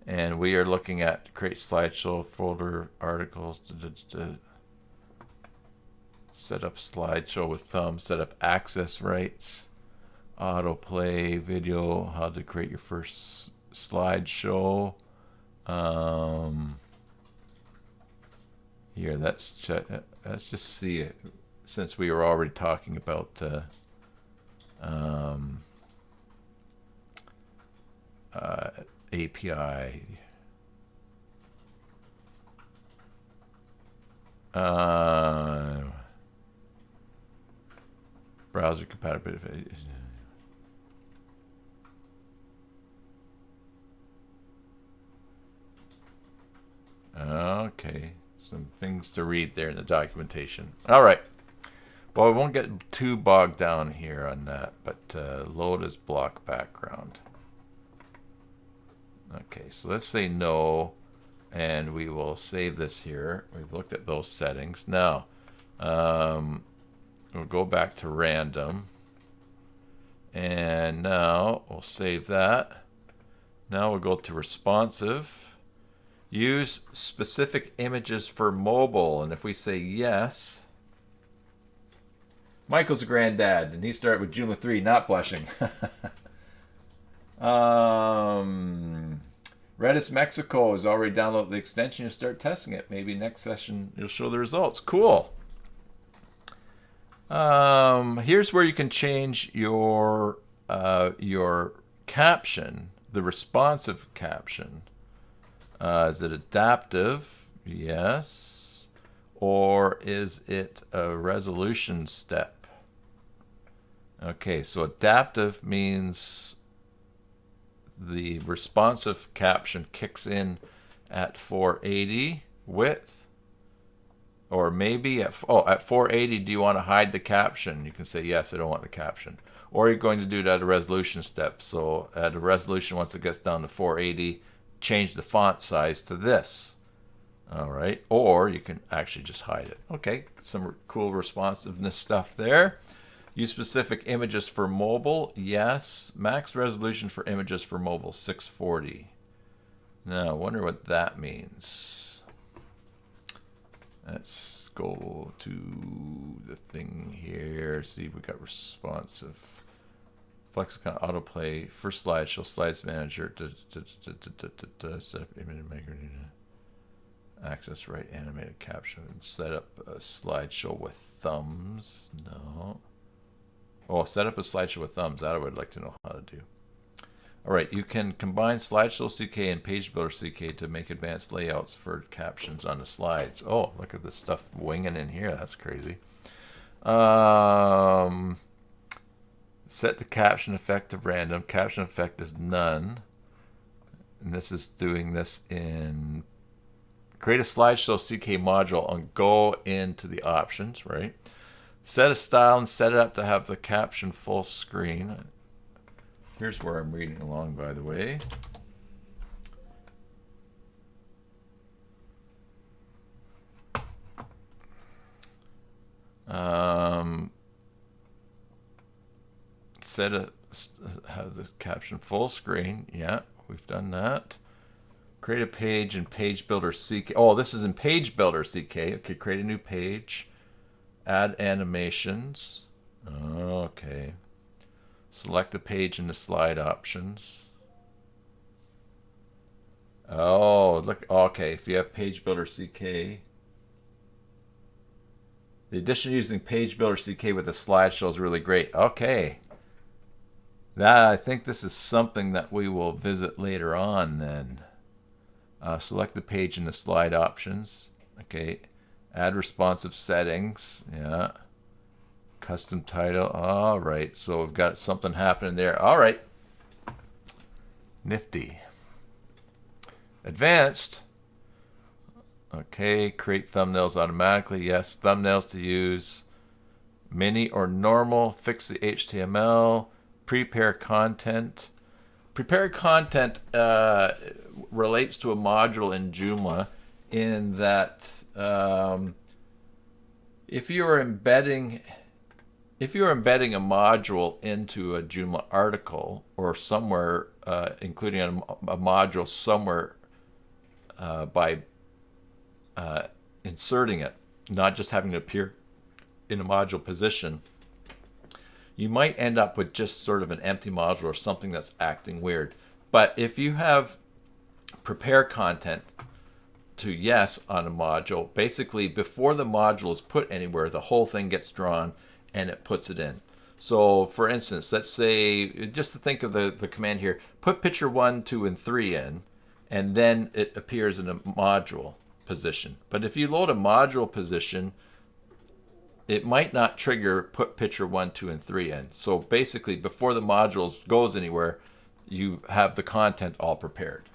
and we are looking at create slideshow folder articles, set up slideshow with thumbs, set up access rights, autoplay video, how to create your first slideshow. Here, let's just see it, since we were already talking about API. Browser compatibility. Okay. Some things to read there in the documentation. All right. Well, we won't get too bogged down here on that, but load as block background. Okay, so let's say no, and we will save this here. We've looked at those settings. Now, we'll go back to random, and now we'll save that. Now we'll go to responsive. Use specific images for mobile, and if we say yes, Michael's a granddad, and he started with Joomla 3, not blushing. Redis Mexico has already downloaded the extension. You start testing it. Maybe next session you'll show the results. Cool. Here's where you can change your caption, the responsive caption. Is it adaptive? Yes. Or is it a resolution step? Okay, so adaptive means the responsive caption kicks in at 480 width. Or maybe at 480, do you want to hide the caption? You can say, yes, I don't want the caption. Or you're going to do it at a resolution step. So at a resolution, once it gets down to 480, change the font size to this. All right, or you can actually just hide it. Okay, some cool responsiveness stuff there. Use specific images for mobile. Yes. Max resolution for images for mobile, 640. Now, I wonder what that means. Let's go to the thing here. See, we got responsive. Flexicon autoplay, first slideshow, slides manager, set up image maker, access right animated caption, set up a slideshow with thumbs. No. Oh, set up a slideshow with thumbs. That I would like to know how to do. All right, you can combine Slideshow CK and Page Builder CK to make advanced layouts for captions on the slides. Oh, look at this stuff winging in here. That's crazy. Set the caption effect to random. Caption effect is none. And this is doing this in create a Slideshow CK module and go into the options, right? Set a style and set it up to have the caption full screen. Here's where I'm reading along, by the way. Have the caption full screen. Yeah, we've done that. Create a page in Page Builder CK. Oh, this is in Page Builder CK. Okay, create a new page. Add animations. Okay. Select the page in the slide options. Oh, look. Okay, if you have Page Builder CK. The addition using Page Builder CK with a slideshow is really great. Okay. Now, I think this is something that we will visit later on then. Select the page in the slide options. Okay. Add responsive settings. Yeah. Custom title. All right. So we've got something happening there. All right. Nifty. Advanced. Okay. Create thumbnails automatically. Yes. Thumbnails to use. Mini or normal. Fix the HTML. Prepare content. Prepare content relates to a module in Joomla in that if you're embedding a module into a Joomla article or somewhere, including a module somewhere by inserting it, not just having it appear in a module position, you might end up with just sort of an empty module or something that's acting weird. But if you have prepare content to yes on a module, basically before the module is put anywhere, the whole thing gets drawn and it puts it in. So for instance, let's say, just to think of the command here, put picture 1, 2, and 3 in, and then it appears in a module position. But if you load a module position, it might not trigger put picture 1, 2, and 3 in. So basically, before the modules goes anywhere, you have the content all prepared.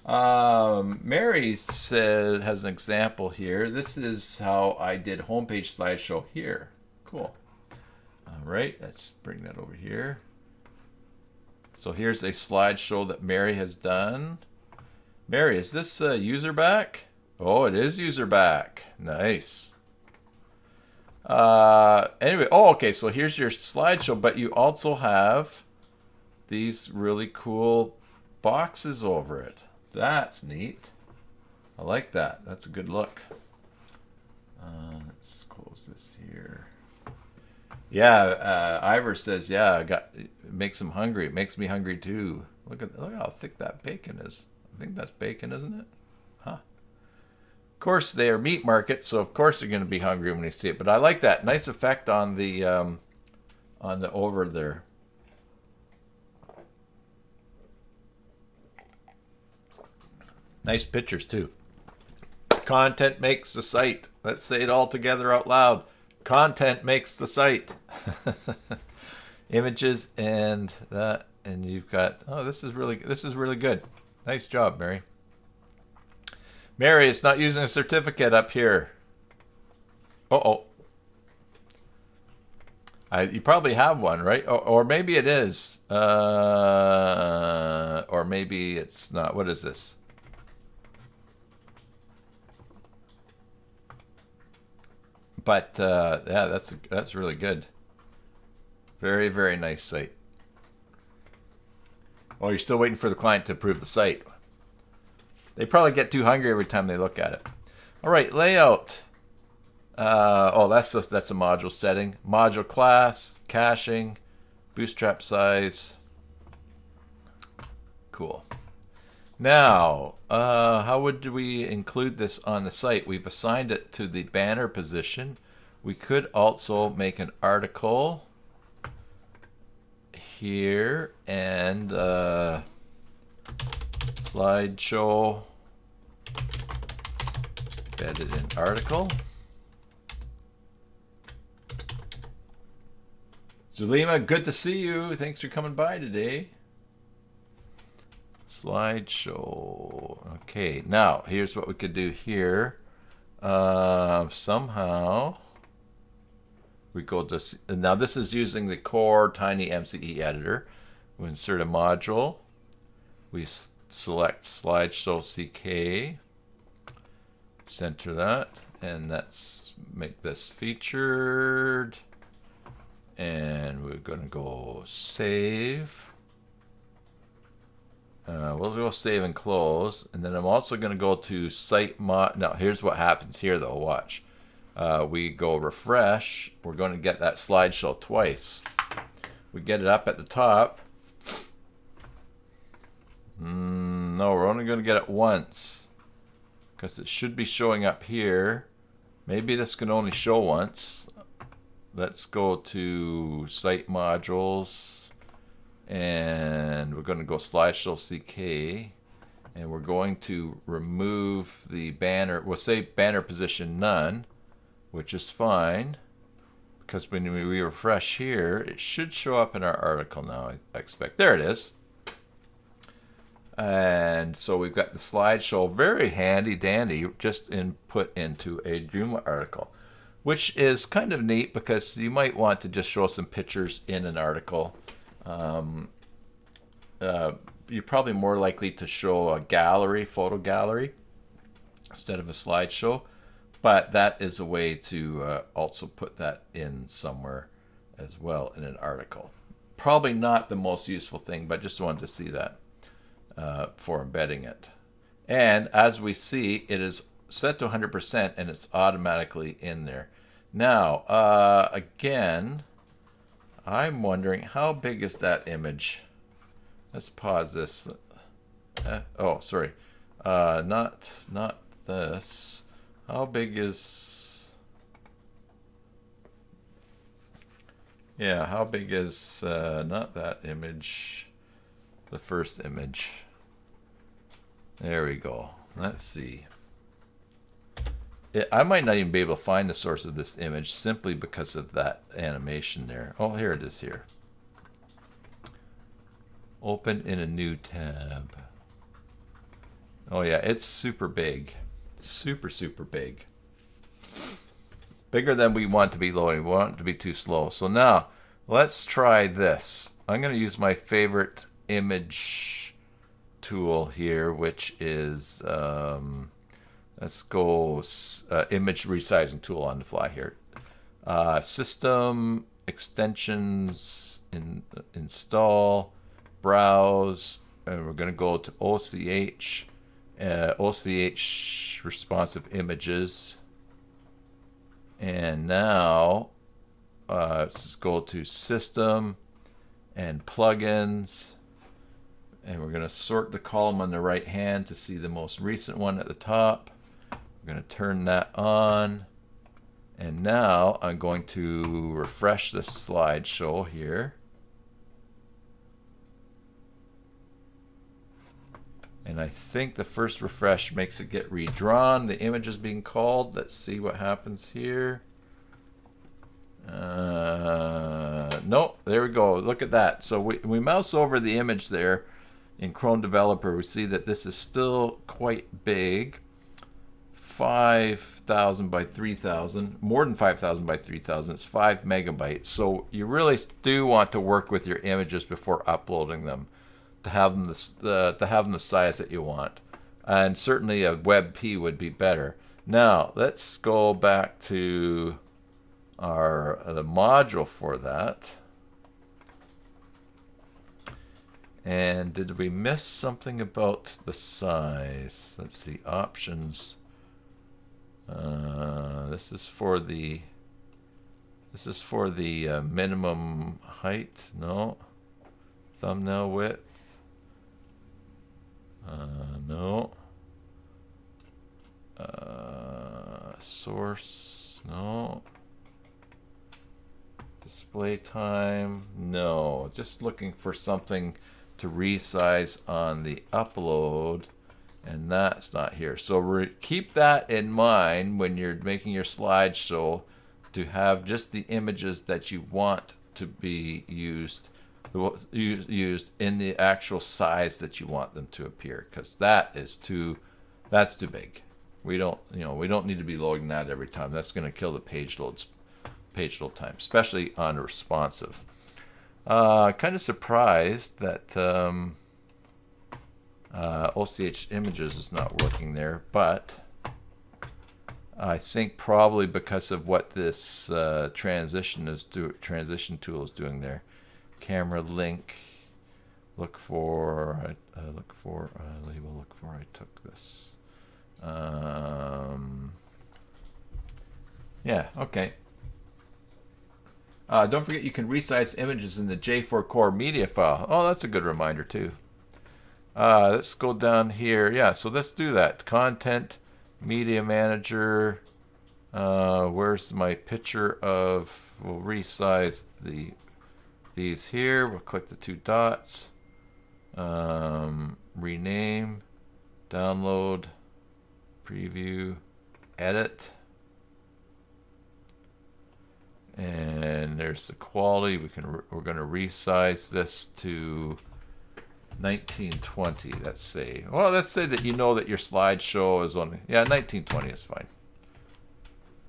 Mary says, has an example here. This is how I did homepage slideshow here. Cool. All right, let's bring that over here. So here's a slideshow that Mary has done. Mary, is this user back? Oh, it is user back. Nice. Anyway, okay, so here's your slideshow, but you also have these really cool boxes over it. That's neat. I like that. That's a good look. Let's close this here. Yeah, Ivor says, yeah, it makes him hungry. It makes me hungry too. Look how thick that bacon is. I think that's bacon, isn't it? Huh. Of course, they are meat markets, so of course they're going to be hungry when they see it. But I like that nice effect on the over there. Nice pictures too. Content makes the site. Let's say it all together out loud. Content makes the site. Images and that, and you've got. Oh, this is really good. Nice job, Mary. Mary, it's not using a certificate up here. Uh-oh. You probably have one, right? Or maybe it is. Or maybe it's not. What is this? But yeah, that's really good. Very, very nice site. Oh, you're still waiting for the client to approve the site. They probably get too hungry every time they look at it. All right, layout. Oh, that's a module setting. Module class, caching, bootstrap size. Cool. Now, how would we include this on the site? We've assigned it to the banner position. We could also make an article here and slideshow embedded in article. Zulima, good to see you. Thanks for coming by today. Slideshow. Okay, now here's what we could do here. Somehow We go to, now this is using the core Tiny MCE editor. We insert a module. We select Slideshow CK. Center that, and let's make this featured. And we're going to go save. We'll go save and close, and then I'm also going to go to site mod. Now here's what happens here though. Watch. We go refresh. We're going to get that slideshow twice. We get it up at the top. No, we're only going to get it once because it should be showing up here. Maybe this can only show once. Let's go to site modules, and we're going to go slideshow CK, and we're going to remove the banner. We'll say banner position none, which is fine because when we refresh here, it should show up in our article now. I expect. There it is. And so we've got the slideshow, very handy dandy, just put into a Joomla article, which is kind of neat because you might want to just show some pictures in an article. You're probably more likely to show a gallery, photo gallery, instead of a slideshow. But that is a way to also put that in somewhere as well in an article. Probably not the most useful thing, but just wanted to see that for embedding it. And as we see, it is set to 100% and it's automatically in there. Now, again, I'm wondering how big is that image? Let's pause this. Oh, sorry. Not this. How big is... Yeah, how big is not that image, the first image. There we go. Let's see. I might not even be able to find the source of this image simply because of that animation there. Oh, here it is here. Open in a new tab. Oh yeah, it's super big. Super, super big. Bigger than we want to be loading. We want it to be too slow. So now, let's try this. I'm going to use my favorite image tool here, which is... let's go image resizing tool on the fly here. System, extensions, install, browse, and we're going to go to OCH, OCH responsive images. And now let's just go to system and plugins. And we're going to sort the column on the right hand to see the most recent one at the top. We're going to turn that on, and now I'm going to refresh the slideshow here, and I think the first refresh makes it get redrawn. The image is being called. Let's see what happens here. Nope, there we go. Look at that. So we mouse over the image there in Chrome Developer. We see that this is still quite big. 5,000 by 3,000, more than 5,000 by 3,000. It's 5 megabytes. So you really do want to work with your images before uploading them to have them the size that you want. And certainly a WebP would be better. Now let's go back to the module for that. And did we miss something about the size? Let's see, options. This is for the minimum height. No. Thumbnail width. No. Source. No. Display time. No. Just looking for something to resize on the upload. And that's not here. So keep that in mind when you're making your slideshow, to have just the images that you want to be used in the actual size that you want them to appear, because that's too big. We don't need to be loading that every time. That's going to kill the page loads page load time, especially on responsive. Kind of surprised that OCH images is not working there, but I think probably because of what this transition tool is doing there. Camera link. Look for label. Look for. I took this. Yeah. Okay. Don't forget you can resize images in the J4 Core media file. Oh, that's a good reminder too. Let's go down here. Yeah, so let's do that. Content, Media Manager. Where's my picture of? We'll resize these here. We'll click the 2 dots. Rename, download, preview, edit. And there's the quality. We're going to resize this to 1920. Let's say. Well, let's say that you know that your slideshow is on. Yeah, 1920 is fine.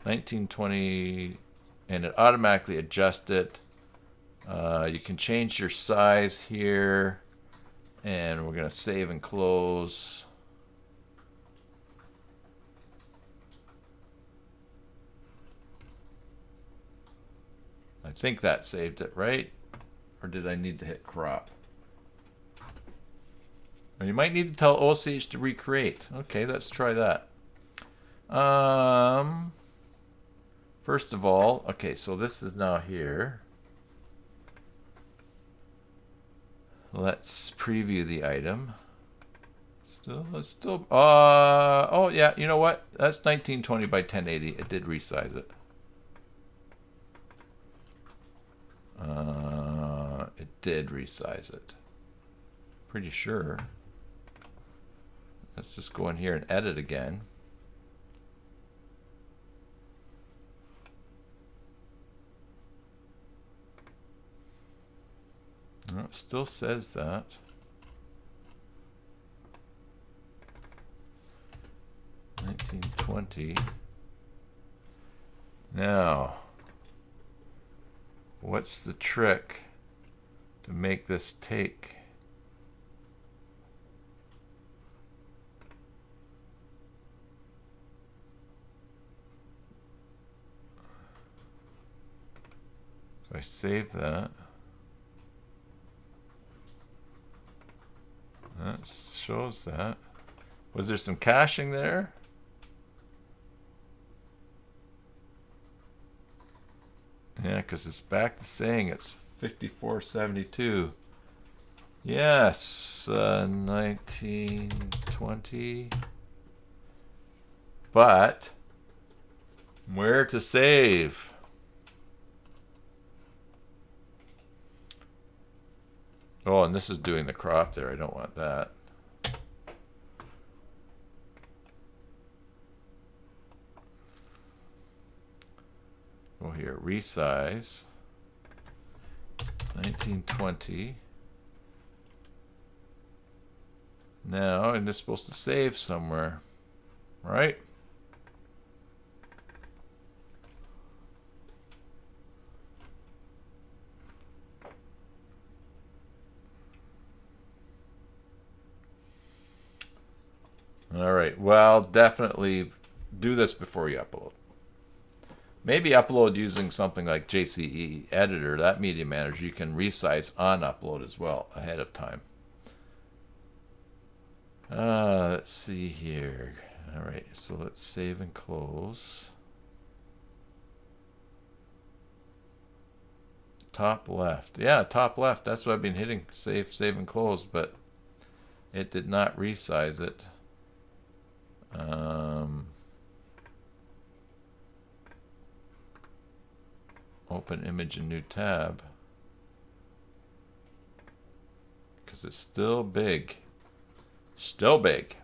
1920, and it automatically adjusts it. You can change your size here, and we're going to save and close. I think that saved it, right? Or did I need to hit crop? Or you might need to tell OCH to recreate. Okay, let's try that. First of all, okay, so this is now here. Let's preview the item. Oh yeah, you know what? That's 1920 by 1080. It did resize it. It did resize it. Pretty sure. Let's just go in here and edit again. No, it still says that. $19.20. Now, what's the trick to make this take? So I save that. That shows that. Was there some caching there? Yeah, because it's back to saying it's 5472. Yes, 1920. But where to save? Oh, and this is doing the crop there. I don't want that. Go here, resize. 1920. Now, and it's supposed to save somewhere, right? All right, well, definitely do this before you upload. Maybe upload using something like JCE Editor, that media manager. You can resize on upload as well ahead of time. Let's see here. All right, so let's save and close. Top left. Yeah, top left. That's what I've been hitting. Save and close, but it did not resize it. Open image in new tab. Because it's still big. Still big.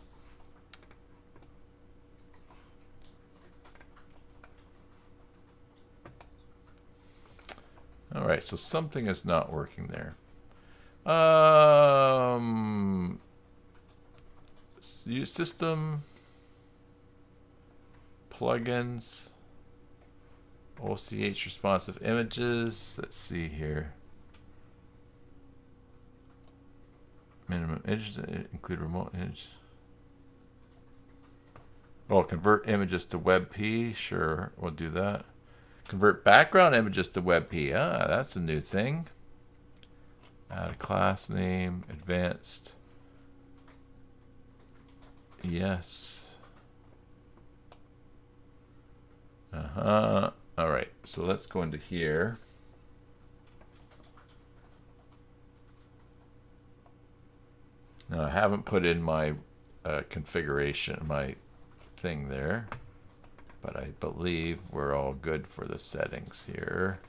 All right, so something is not working there. System plugins. OCH responsive images. Let's see here. Minimum images include remote image. Oh, convert images to WebP. Sure, we'll do that. Convert background images to WebP. Ah, that's a new thing. Add a class name. Advanced. Yes. All right, so let's go into here. Now I haven't put in my configuration, my thing there, but I believe we're all good for the settings here.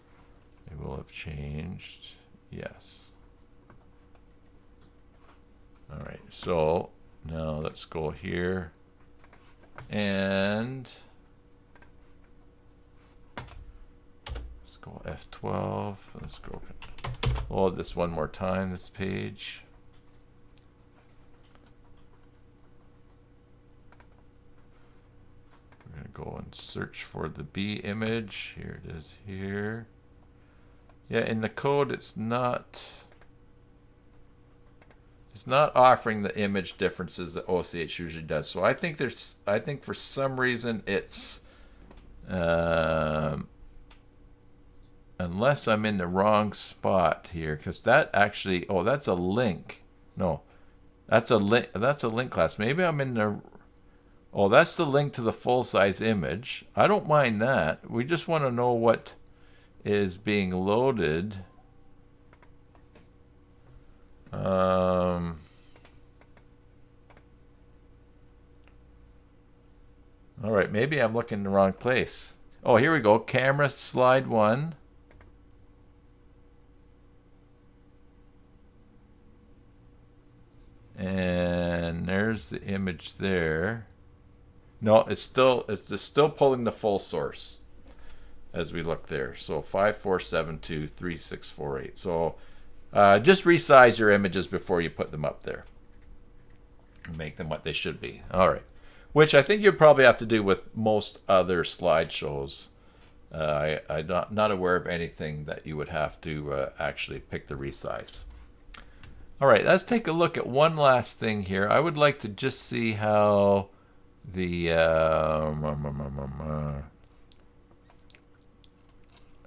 It will have changed. Yes. All right, so now let's go here and let's go F12. Let's go load this one more time, this page. We're going to go and search for the B image. Here it is here. Yeah, in the code it's not offering the image differences that OCH usually does. So I think for some reason it's unless I'm in the wrong spot here, because that actually, oh, that's a link. No, that's a link class. Maybe I'm in the, oh, that's the link to the full size image. I don't mind that. We just want to know what is being loaded. All right, maybe I'm looking in the wrong place. Oh, here we go. Camera slide 1. And there's the image there. No, it's still pulling the full source as we look there. So 54723648. So just resize your images before you put them up there. Make them what they should be. All right. Which I think you'd probably have to do with most other slideshows. I'm not aware of anything that you would have to actually pick the resize. All right, let's take a look at one last thing here. I would like to just see how the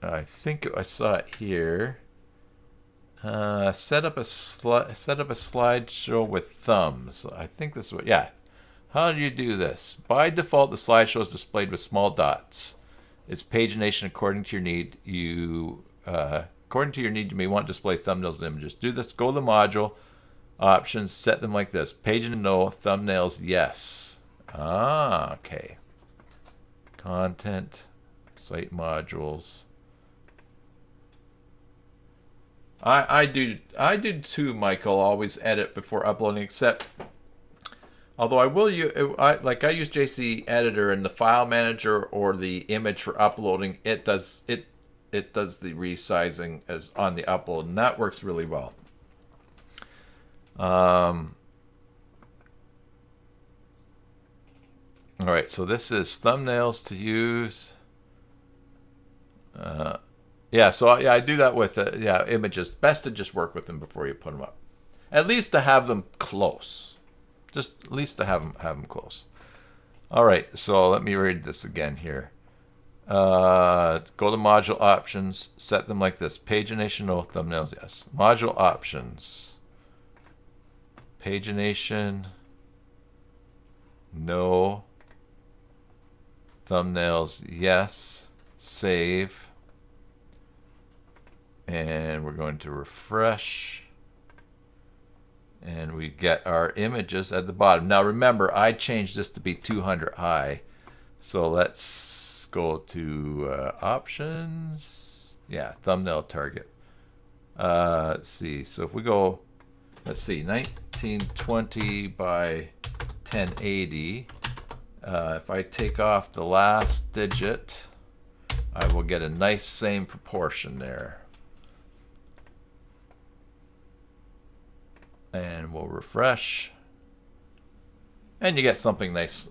I think I saw it here. Set up a slideshow with thumbs. I think this is what, yeah. How do you do this? By default, the slideshow is displayed with small dots. It's pagination according to your need. According to your need, you may want to display thumbnails and images. Do this. Go to the module options. Set them like this. Paging no. Thumbnails yes. Ah, okay. Content. Site modules. I do too, Michael. Always edit before uploading, except. Although I will use, I use JC Editor in the file manager or the image for uploading. It does the resizing as on the upload, and that works really well. All right, so this is thumbnails to use. Yeah, so yeah, I do that with images. Best to just work with them before you put them up. At least to have them close. Just at least to have them close. All right, so let me read this again here. Go to module options, set them like this. Pagination no, thumbnails yes. Module options. Pagination no, thumbnails yes. Save. And we're going to refresh. And we get our images at the bottom. Now remember, I changed this to be 200 high. So let's go to options. Yeah, thumbnail target. Let's see. So if we go, let's see, 1920 by 1080. If I take off the last digit, I will get a nice same proportion there. And we'll refresh. And you get something nice,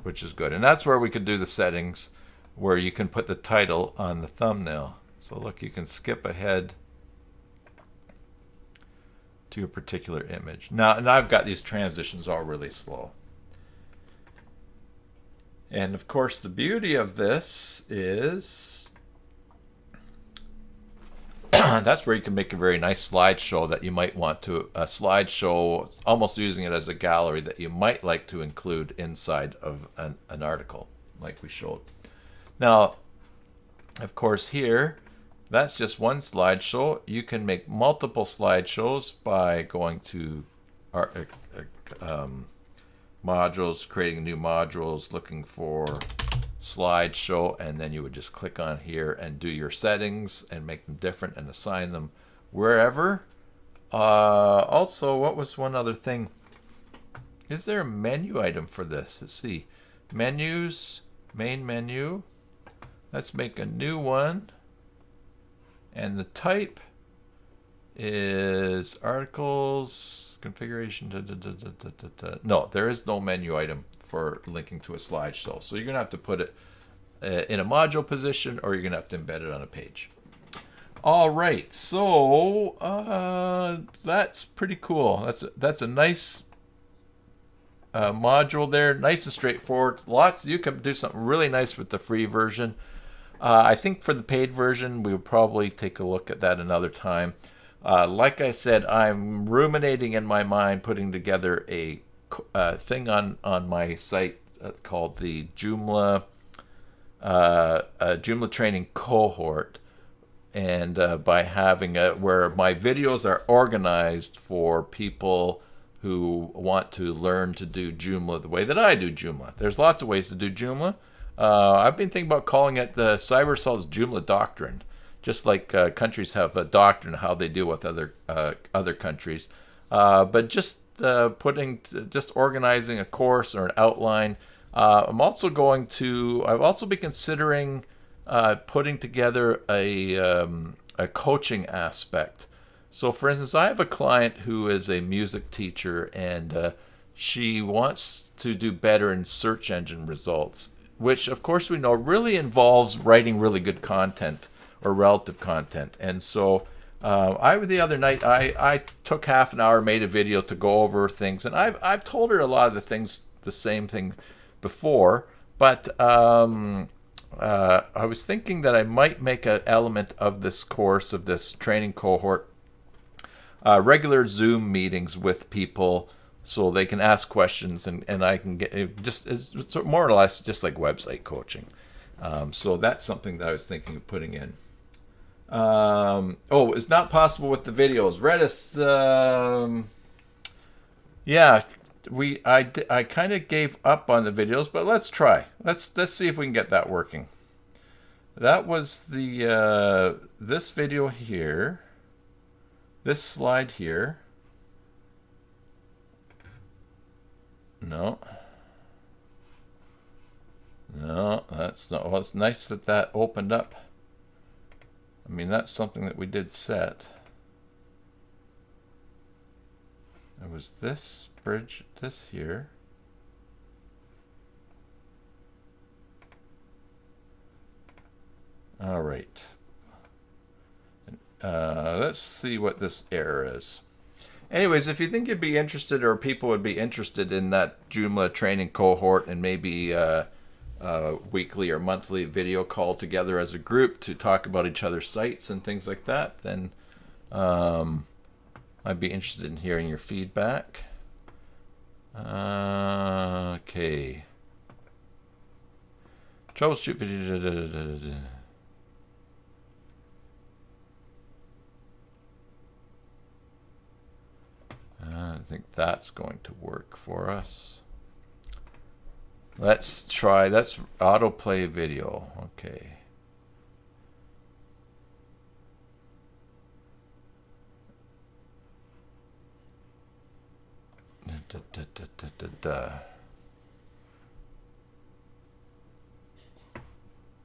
which is good. And that's where we could do the settings. where you can put the title on the thumbnail. So look, you can skip ahead to a particular image. Now, and I've got these transitions all really slow. And of course, the beauty of this is that's where you can make a very nice slideshow that you might want to, a slideshow, almost using it as a gallery that you might like to include inside of an article like we showed. Now, of course, here, that's just one slideshow. You can make multiple slideshows by going to modules, creating new modules, looking for slideshow, and then you would just click on here and do your settings and make them different and assign them wherever. Also, what was one other thing? Is there a menu item for this? Let's see. Menus, main menu. Let's make a new one. And the type is articles, configuration. No, there is no menu item for linking to a slideshow. So you're going to have to put it in a module position, or you're going to have to embed it on a page. All right, so that's pretty cool. That's a nice module there, nice and straightforward. You can do something really nice with the free version. I think for the paid version, we would probably take a look at that another time. Like I said, I'm ruminating in my mind putting together a thing on my site called the Joomla Joomla training cohort, and by having where my videos are organized for people who want to learn to do Joomla the way that I do Joomla. There's lots of ways to do Joomla. I've been thinking about calling it the Cyber Assault's Joomla Doctrine, just like countries have a doctrine how they deal with other countries. But just organizing a course or an outline. I've also been considering putting together a coaching aspect. So, for instance, I have a client who is a music teacher, and she wants to do better in search engine results, which, of course, we know really involves writing really good content or relative content. And so the other night, I took half an hour, made a video to go over things. And I've told her a lot of the same thing before. But I was thinking that I might make an element of this course, of this training cohort, regular Zoom meetings with people, so they can ask questions, and I can get it's more or less just like website coaching. So that's something that I was thinking of putting in. It's not possible with the videos. Redis, I kind of gave up on the videos, but let's try. Let's see if we can get that working. That was the this video here, this slide here. No, that's not. Well, it's nice that opened up. I mean, that's something that we did set. It was this bridge, this here. All right. Let's see what this error is. Anyways, if you think you'd be interested, or people would be interested in that Joomla training cohort, and maybe weekly or monthly video call together as a group to talk about each other's sites and things like that, then I'd be interested in hearing your feedback. Okay. Troubleshoot video. I think that's going to work for us. Let's try. That's autoplay video. Okay.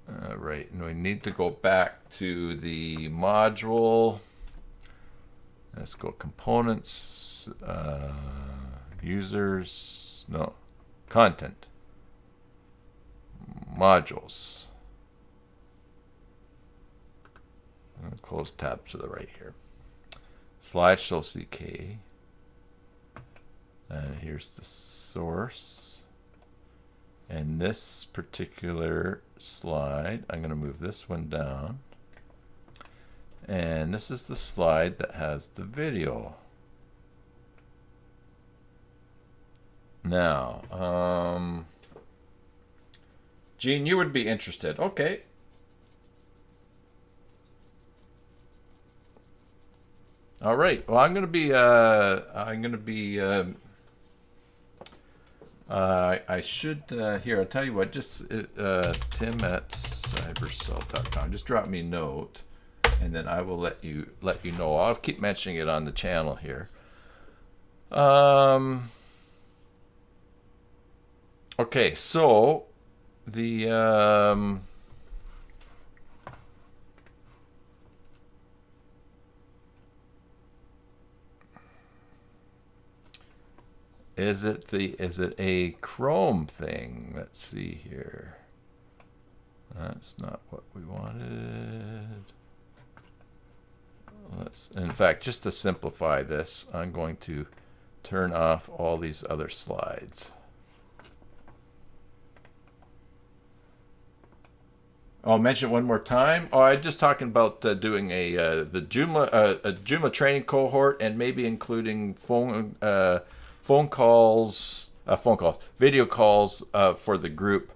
All right, and we need to go back to the module. Let's go components, users, no, content, modules. I'm going to close tab to the right here. Slideshow CK. And here's the source. And this particular slide, I'm going to move this one down. And this is the slide that has the video. Now, Gene, you would be interested. Okay. All right. Well, I'm going to be, I should, here, I'll tell you what, just tim@cybersell.com. Just drop me a note, and then I will let you know. I'll keep mentioning it on the channel here. Okay, so the is it a Chrome thing? Let's see here. That's not what we wanted. In fact, just to simplify this, I'm going to turn off all these other slides. I'll mention it one more time. Oh, I'm just talking about doing the Joomla training cohort, and maybe including video calls for the group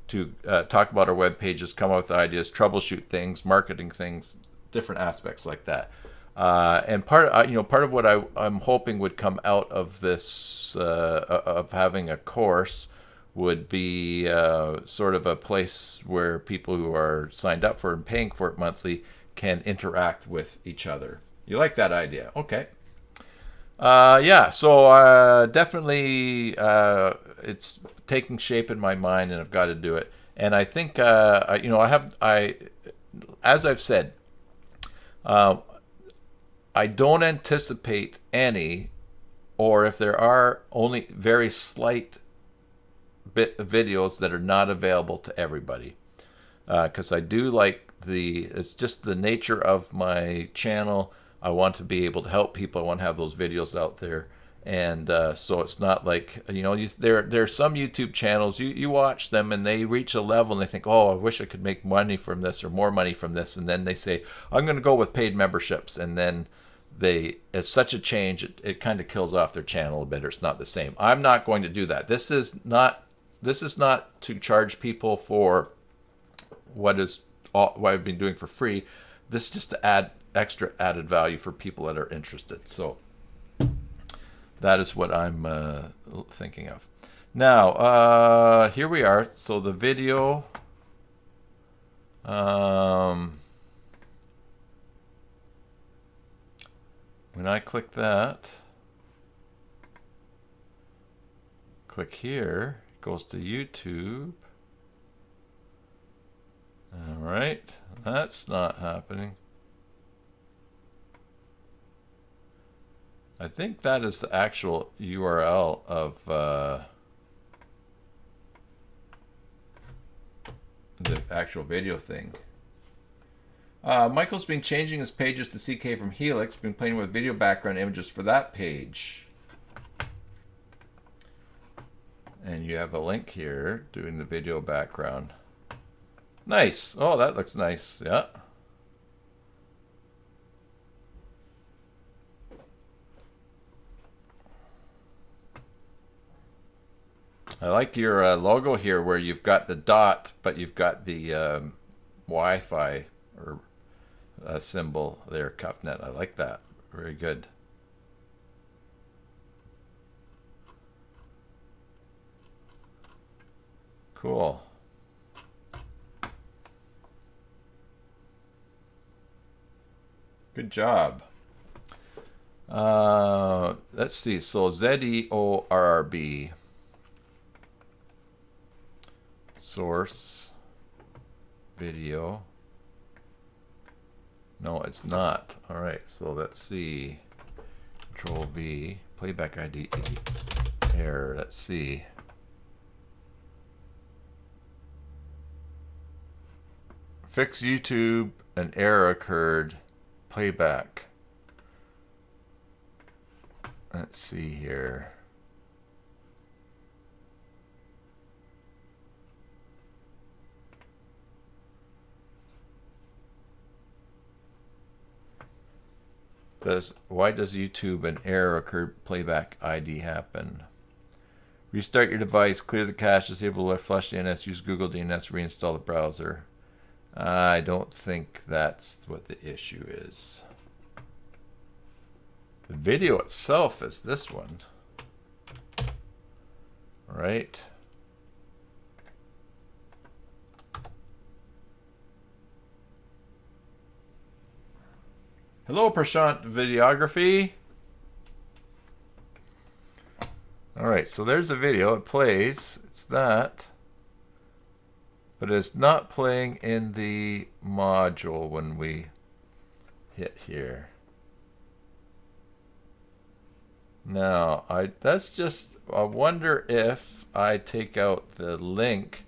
to talk about our web pages, come up with ideas, troubleshoot things, marketing things, different aspects like that. And part of what I'm hoping would come out of this of having a course would be sort of a place where people who are signed up for it and paying for it monthly can interact with each other. You like that idea? Okay. Yeah, so definitely it's taking shape in my mind, and I've got to do it. And I think as I've said, I don't anticipate any, or if there are, only very slight videos that are not available to everybody, because I do like it's just the nature of my channel. I want to be able to help people. I want to have those videos out there, and so it's not like, there are some YouTube channels you watch them and they reach a level and they think, oh, I wish I could make money from this or more money from this, and then they say, I'm going to go with paid memberships, and then it's such a change, it kind of kills off their channel a bit, or it's not the same. I'm not going to do that. This is not to charge people for what I've been doing for free. This is just to add extra added value for people that are interested. So that is what I'm thinking of. Now, here we are. So the video, when I click that, click here, it goes to YouTube. All right, that's not happening. I think that is the actual URL of the actual video thing. Michael's been changing his pages to CK from Helix, been playing with video background images for that page. And you have a link here doing the video background. Nice. Oh, that looks nice. Yeah. I like your logo here where you've got the dot, but you've got the Wi-Fi or symbol there, CuffNet. I like that. Very good. Cool. Good job. Let's see. So ZEORRB. Source. Video. No, it's not. All right. So let's see. Control V. Playback ID. Error. Let's see. Fix YouTube an error occurred. Playback. Let's see here. Why does YouTube an error occurred playback ID happen? Restart your device, clear the cache, disable the flush DNS, use Google DNS, reinstall the browser. I don't think that's what the issue is. The video itself is this one. Right? Hello, Prashant Videography. All right, so there's the video. It plays. It's that. But it's not playing in the module when we hit here. Now, I wonder if I take out the link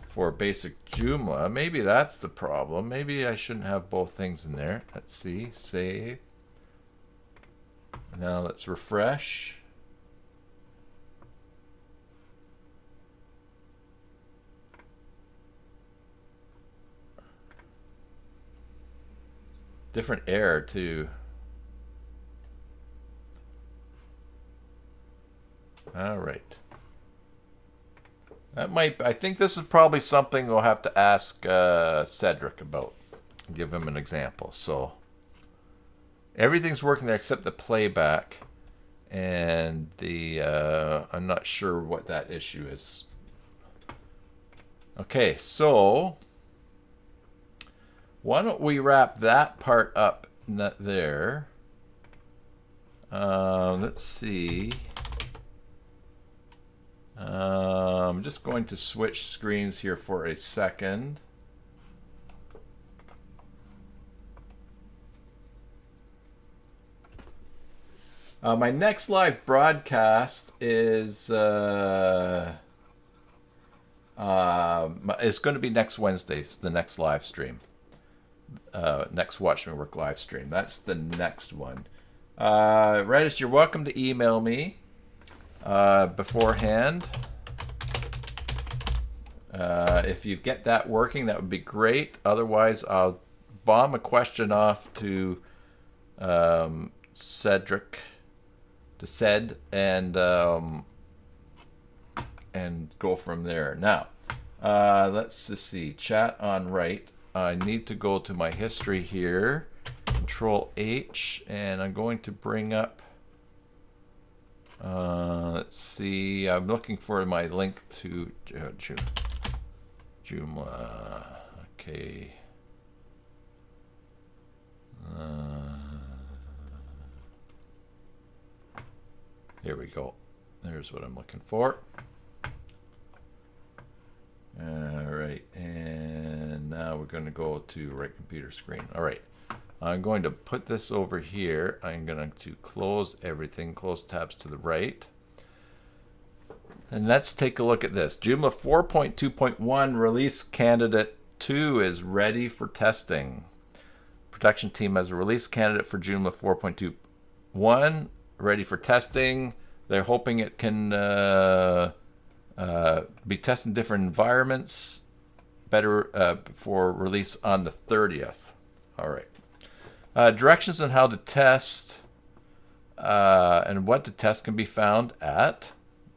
for basic Joomla. Maybe that's the problem. Maybe I shouldn't have both things in there. Let's see. Save. Now let's refresh. Different error too. All right. That might. I think this is probably something we'll have to ask Cedric about. Give him an example. So everything's working there except the playback, and the I'm not sure what that issue is. Okay, so why don't we wrap that part up there? Let's see. I'm just going to switch screens here for a second. My next live broadcast is going to be next Wednesday. It's the next live stream. Next Watch Me Work live stream. That's the next one. Redis, you're welcome to email me beforehand. If you get that working, that would be great. Otherwise, I'll bomb a question off to Cedric, to Ced, and go from there. Now, let's just see. Chat on right. I need to go to my history here. Control H, and I'm going to bring up. Let's see. I'm looking for my link to Joomla. Okay. Here we go. There's what I'm looking for. All right, and now we're going to go to right computer screen. All right, I'm going to put this over here. I'm going to close everything, close tabs to the right. And let's take a look at this. Joomla 4.2.1 release candidate 2 is ready for testing. Production team has a release candidate for Joomla 4.2.1 ready for testing. They're hoping it can be tested in different environments, better for release on the 30th. All right. Directions on how to test and what to test can be found at,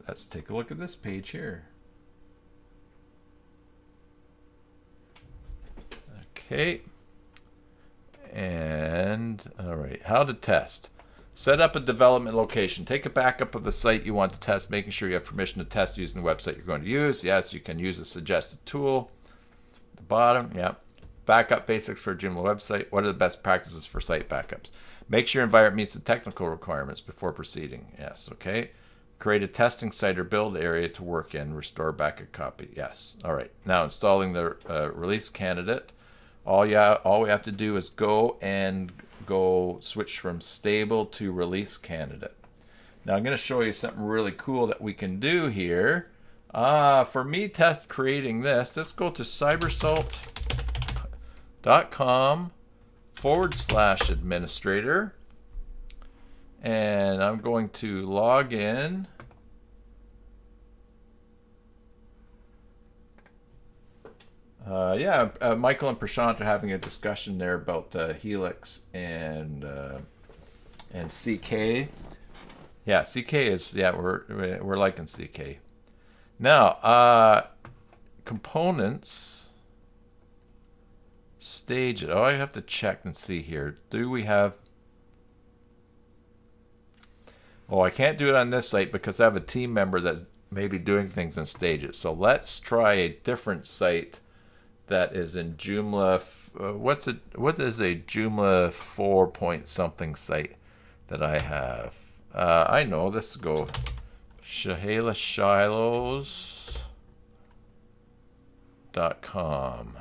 let's take a look at this page here. Okay. And, all right, how to test. Set up a development location. Take a backup of the site you want to test, making sure you have permission to test using the website you're going to use. Yes, you can use a suggested tool. At the bottom, yeah. Backup basics for a Joomla website. What are the best practices for site backups? Make sure your environment meets the technical requirements before proceeding. Yes, okay. Create a testing site or build area to work in. Restore backup copy. Yes. All right. Now installing the release candidate. All we have to do is go switch from stable to release candidate. Now I'm going to show you something really cool that we can do here. For me creating this, let's go to Cybersalt joomla.com/administrator. And I'm going to log in. Michael and Prashant are having a discussion there about Helix and CK. Yeah, CK is, yeah, we're liking CK. Now, components, stage it. Oh, I have to check and see here. Do we have? Oh, I can't do it on this site because I have a team member that's maybe doing things in stages. So let's try a different site that is in Joomla. What is a Joomla 4 point something site that I have? I know. Let's go shahela.shilos.com.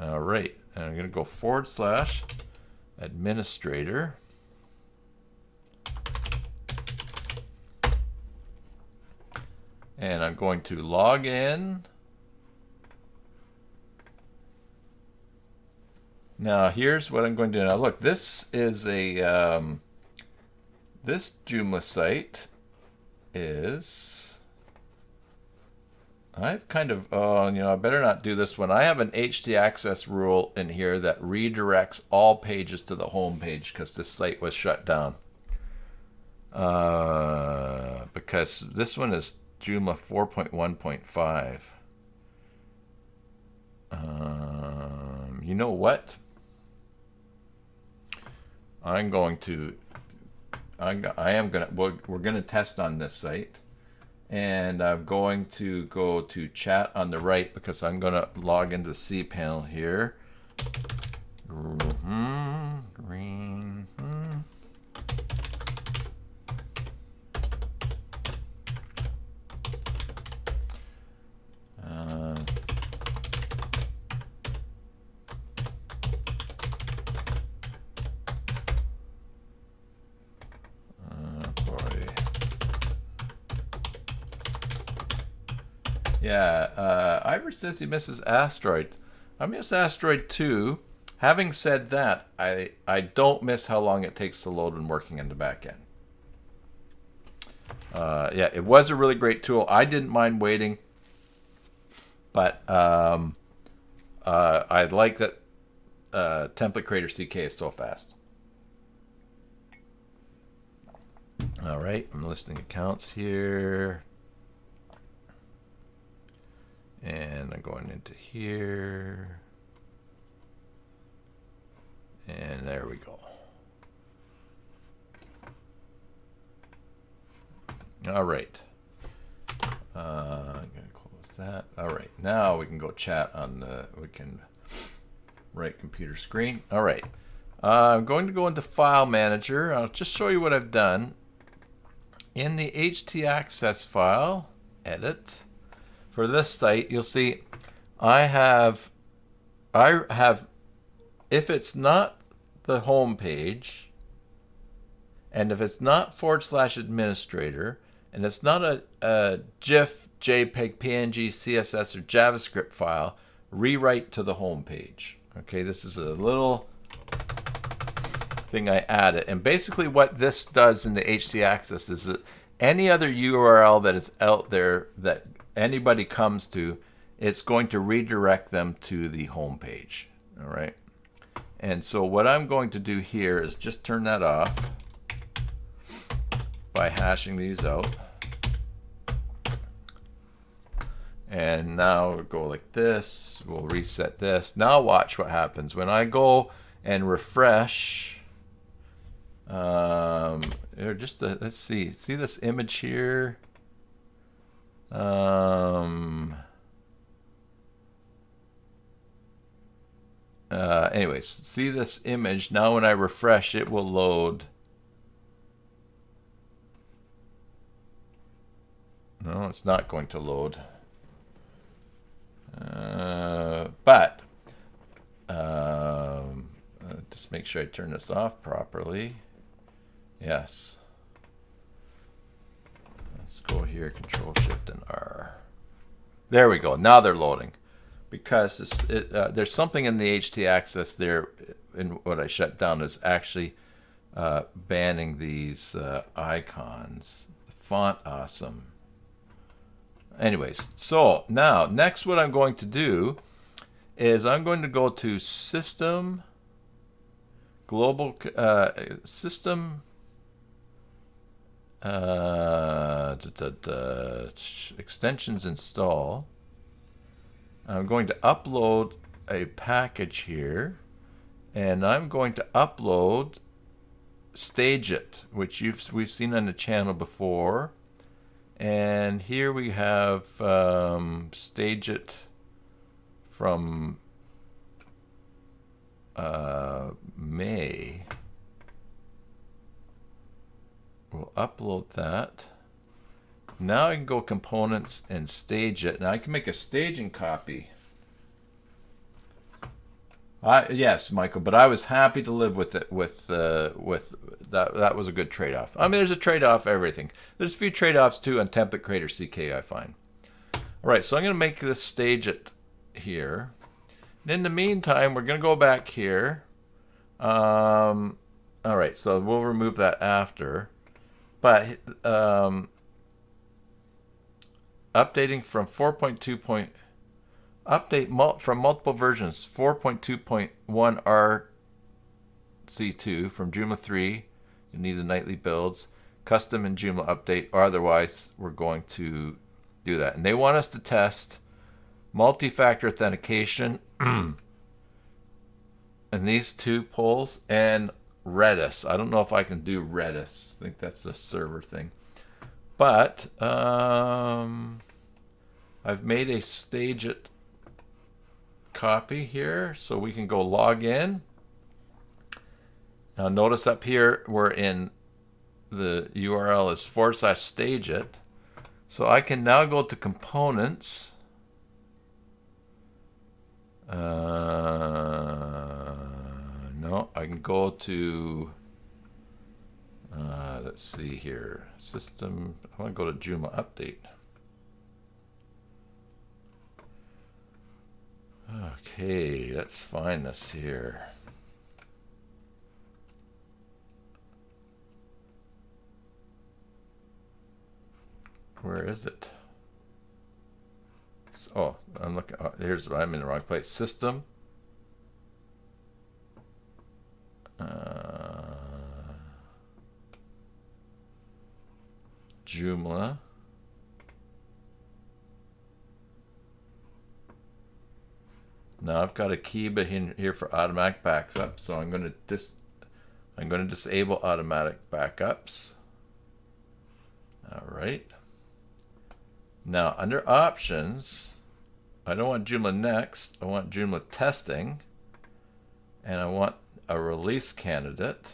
All right, and I'm going to go /administrator. And I'm going to log in. Now here's what I'm going to do. Now look, this is a this Joomla site is, I've kind of, I better not do this one. I have an htaccess rule in here that redirects all pages to the home page because this site was shut down. Because this one is Joomla 4.1.5. You know what? We're going to test on this site, and I'm going to go to chat on the right because I'm going to log into the cPanel here. Green. Yeah, Ivor says he misses Asteroid. I miss Asteroid too. Having said that, I don't miss how long it takes to load when working in the back end. Yeah, it was a really great tool. I didn't mind waiting, but I like that Template Creator CK is so fast. All right, I'm listing accounts here. And I'm going into here. And there we go. All right. I'm going to close that. All right. Now we can go chat on we can right computer screen. All right. I'm going to go into File Manager. I'll just show you what I've done. In the htaccess file, edit. For this site, you'll see I have, if it's not the home page, and if it's not /administrator, and it's not a GIF, JPEG, PNG, CSS, or JavaScript file, rewrite to the home page. Okay, this is a little thing I added. And basically what this does in the htaccess is that any other URL that is out there that anybody comes to, it's going to redirect them to the home page. All right. And so what I'm going to do here is just turn that off by hashing these out. And now we'll go like this. We'll reset this. Now watch what happens when I go and refresh. Let's see. See this image here? Anyways, see this image. Now when I refresh, it will load. No, it's not going to load. But just make sure I turn this off properly. Yes. Let's go here, Control Shift and R. There we go. Now they're loading. Because there's something in the htaccess there in what I shut down is actually banning these icons. Font awesome. Anyways, so now next what I'm going to do is I'm going to go to System, Global, System, extensions install. I'm going to upload a package here, and I'm going to upload Stage It, which we've seen on the channel before. And here we have Stage It from May. We'll upload that. Now I can go components and stage it. Now I can make a staging copy. Yes, Michael, but I was happy to live with it. With that, that was a good trade-off. I mean, there's a trade-off everything. There's a few trade-offs too on Template Creator CK, I find. All right, so I'm going to make this stage it here. And in the meantime, we're going to go back here. All right, so we'll remove that after. But updating from 4.2. Update from multiple versions. 4.2.1 RC2 from Joomla 3. You need the nightly builds. Custom and Joomla update, or otherwise we're going to do that. And they want us to test multi-factor authentication and these two polls and Redis. I don't know if I can do Redis. I think that's a server thing. But I've made a stage it copy here so we can go log in. Now notice up here we're in the URL is /stageit. So I can now go to components. No, I can go to let's see here, system. I want to go to Joomla update. Okay, let's find this here. Where is it? Oh, I'm looking. Oh, here's I'm in the wrong place. System. Joomla. Now I've got a key in here for automatic backup, so I'm going to disable automatic backups. All right. Now under options, I don't want Joomla next. I want Joomla testing, and I want a release candidate.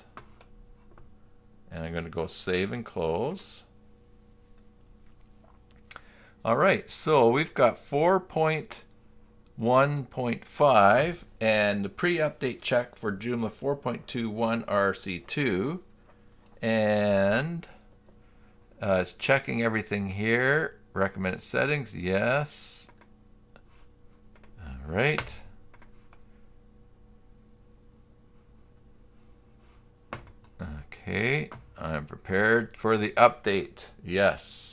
And I'm going to go save and close. All right, so we've got 4.1.5 and the pre-update check for Joomla 4.21 RC2, and it's checking everything here. Recommended settings, yes. All right. Okay, I'm prepared for the update. Yes.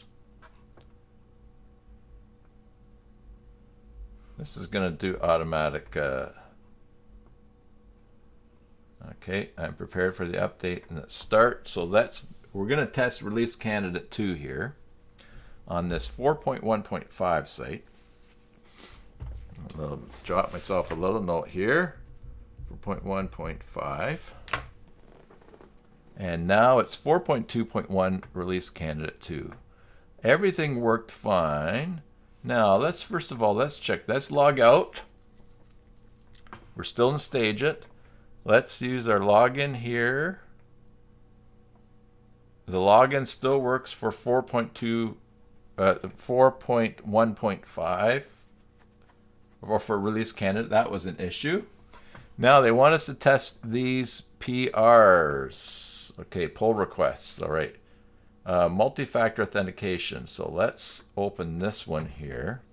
This is going to do automatic. Okay, I'm prepared for the update and let's start. So we're going to test release candidate 2 here on this 4.1.5 site. I'll jot myself a little note here. 4.1.5. And now it's 4.2.1 release candidate 2. Everything worked fine. Now let's first of all let's check. Let's log out. We're still in stage it. Let's use our login here. The login still works for 4.1.5 or for release candidate. That was an issue. Now they want us to test these PRs. Okay, pull requests. All right. Multi-factor authentication. So let's open this one here.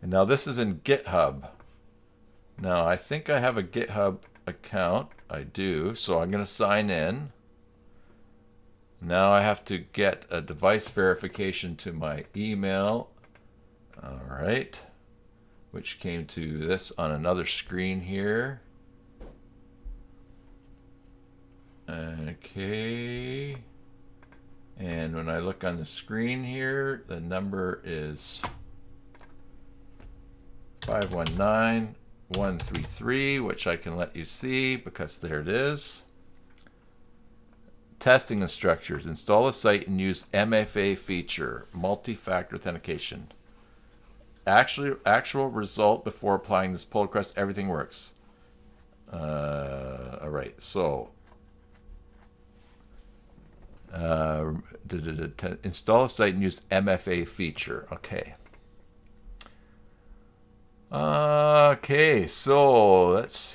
And now this is in GitHub. Now I think I have a GitHub account. I do. So I'm going to sign in. Now I have to get a device verification to my email. All right. Which came to this on another screen here. Okay. And when I look on the screen here, the number is 519133, which I can let you see because there it is. Testing instructions. Install a site and use MFA feature, multi-factor authentication. Actual result before applying this pull request, everything works. All right, so install a site and use MFA feature. Okay. Okay, so let's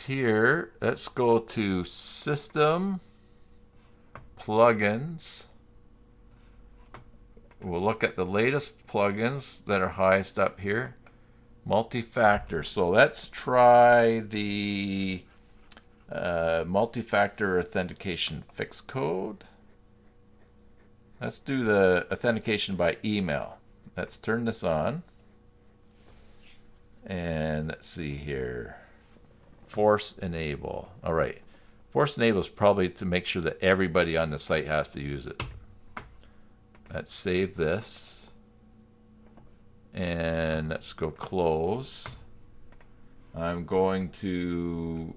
go to System, Plugins. We'll look at the latest plugins that are highest up here. Multi-factor. So let's try the multi-factor authentication fix code. Let's do the authentication by email. Let's turn this on. And let's see here. Force enable. All right. Force enable is probably to make sure that everybody on the site has to use it. Let's save this. And let's go close. I'm going to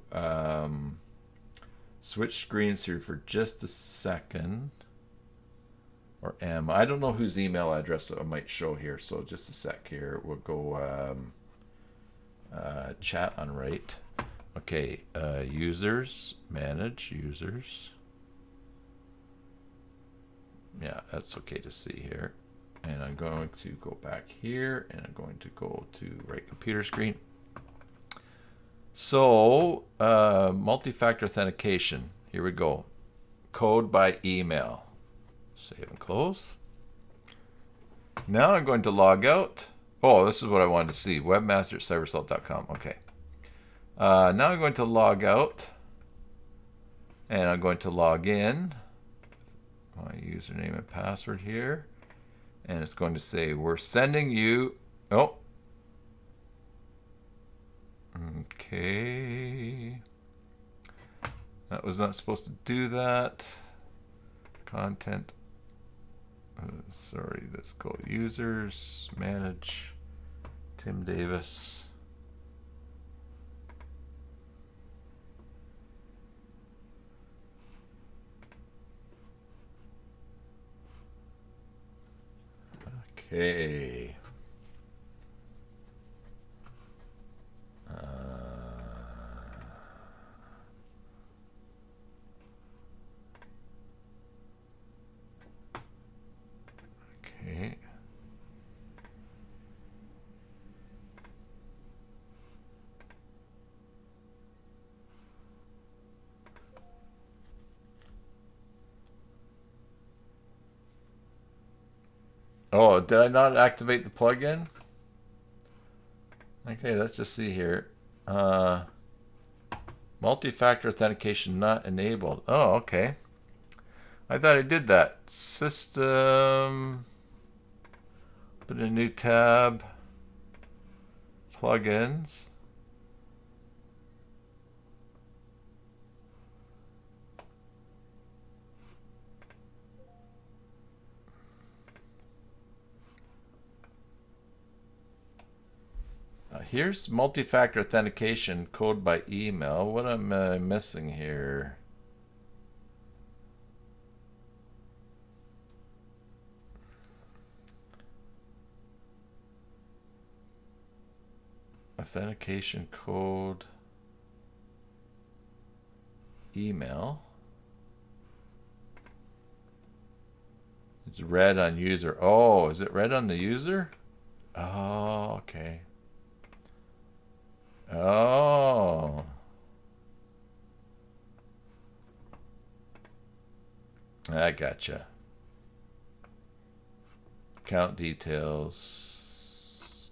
switch screens here for just a second. Or I don't know whose email address I might show here, so just a sec here. We'll go chat on right. Okay, users, manage users. Yeah, that's okay to see here. And I'm going to go back here, and I'm going to go to right computer screen. So, multi-factor authentication. Here we go. Code by email. Save and close. Now I'm going to log out. Oh, this is what I wanted to see. Webmaster@cybersalt.com. Okay. Now I'm going to log out. And I'm going to log in. My username and password here. And it's going to say, we're sending you... Oh. Okay. That was not supposed to do that. Content. Sorry, let's go users, manage, Tim Davis. Okay. Okay. Oh, did I not activate the plugin? Okay, let's just see here. Multi-factor authentication not enabled. Oh, okay. I thought I did that. System. Put in a new tab. Plugins. Here's multi-factor authentication code by email. What am I missing here? Authentication code email. It's red on user. Oh, is it red on the user? Oh, okay. Oh. I gotcha. Account details.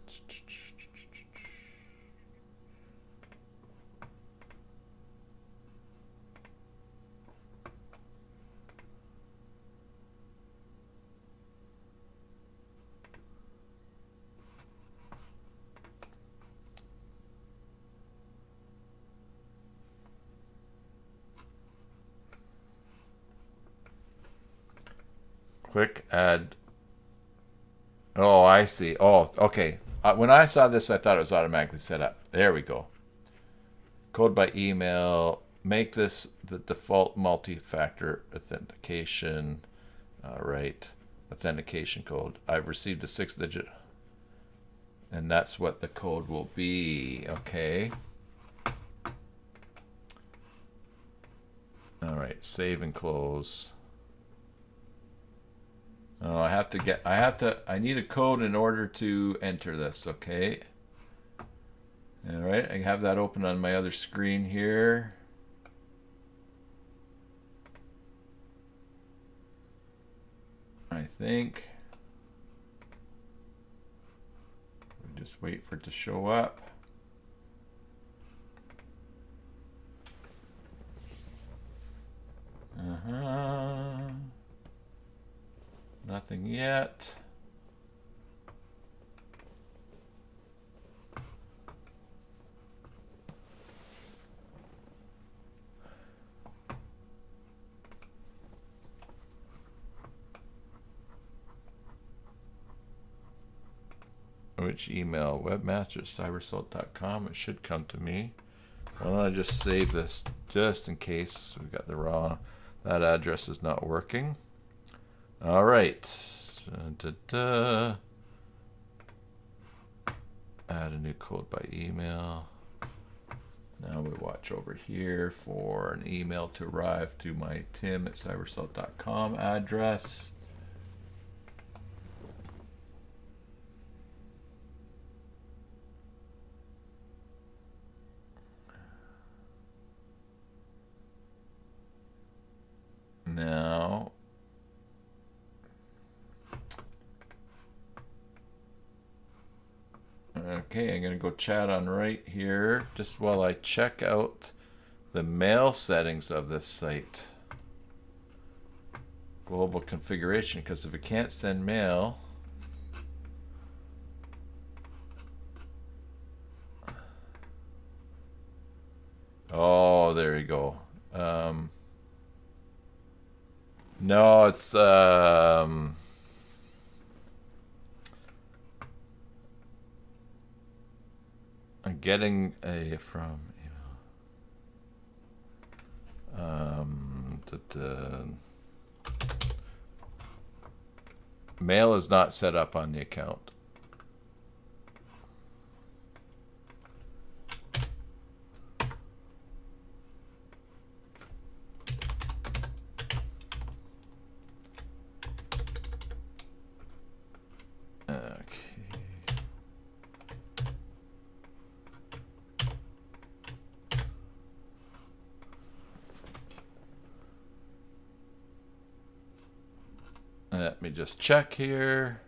Click add. Oh, I see. Oh, okay. When I saw this, I thought it was automatically set up. There we go. Code by email. Make this the default multi-factor authentication. All right. Authentication code. I've received a 6-digit. And that's what the code will be. Okay. All right. Save and close. Oh, I need a code in order to enter this. Okay. All right. I have that open on my other screen here. I think. Just wait for it to show up. Nothing yet. Which email? Webmaster@cybersalt.com. It should come to me. Why don't I just save this just in case we got the wrong. That address is not working. All right. Add a new code by email. Now we watch over here for an email to arrive to my tim@cybersalt.com address. Now, okay, I'm going to go chat on right here just while I check out the mail settings of this site. Global configuration, because if it can't send mail, oh, there you go. No, it's I'm getting a from mail is not set up on the account. Let me just check here.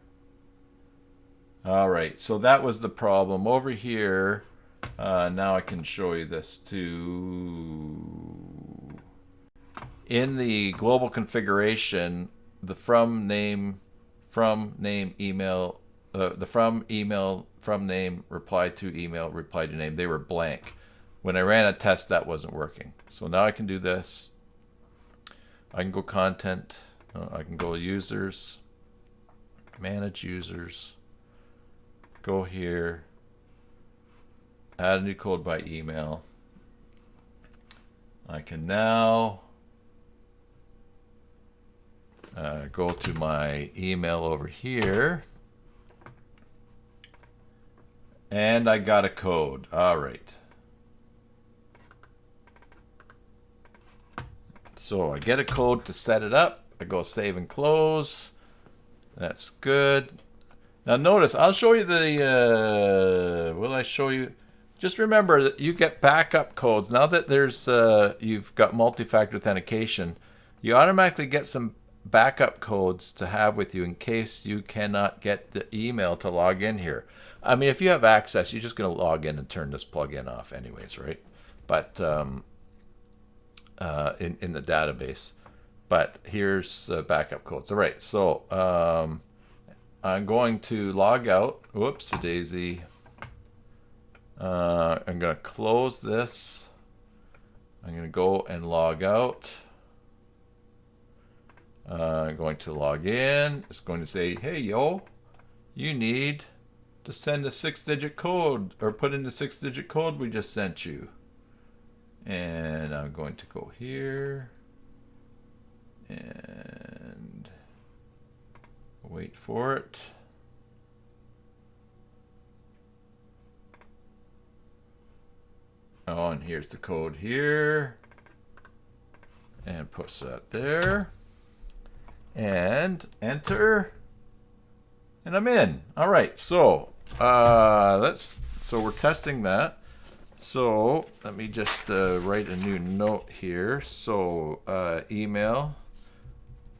All right, so that was the problem over here. Now I can show you this too. In the global configuration, the from name, email, the from email, from name, reply to email, reply to name, they were blank. When I ran a test, that wasn't working. So now I can do this. I can go content. I can go users, manage users, go here, add a new code by email. I can now go to my email over here, and I got a code. All right. So I get a code to set it up. I go save and close. That's good. Now notice, I'll show you the, will I show you? Just remember that you get backup codes. Now that there's, you've got multi-factor authentication, you automatically get some backup codes to have with you in case you cannot get the email to log in here. I mean, if you have access, you're just going to log in and turn this plugin off anyways, right? But in the database. But here's backup codes. All right, so I'm going to log out. Whoops, daisy. I'm going to close this. I'm going to go and log out. I'm going to log in. It's going to say, hey, yo, you need to send a 6-digit code or put in the 6-digit code we just sent you. And I'm going to go here and wait for it. Oh, and here's the code here. And push that there. And enter. And I'm in. All right, so so we're testing that. So let me just write a new note here. So email,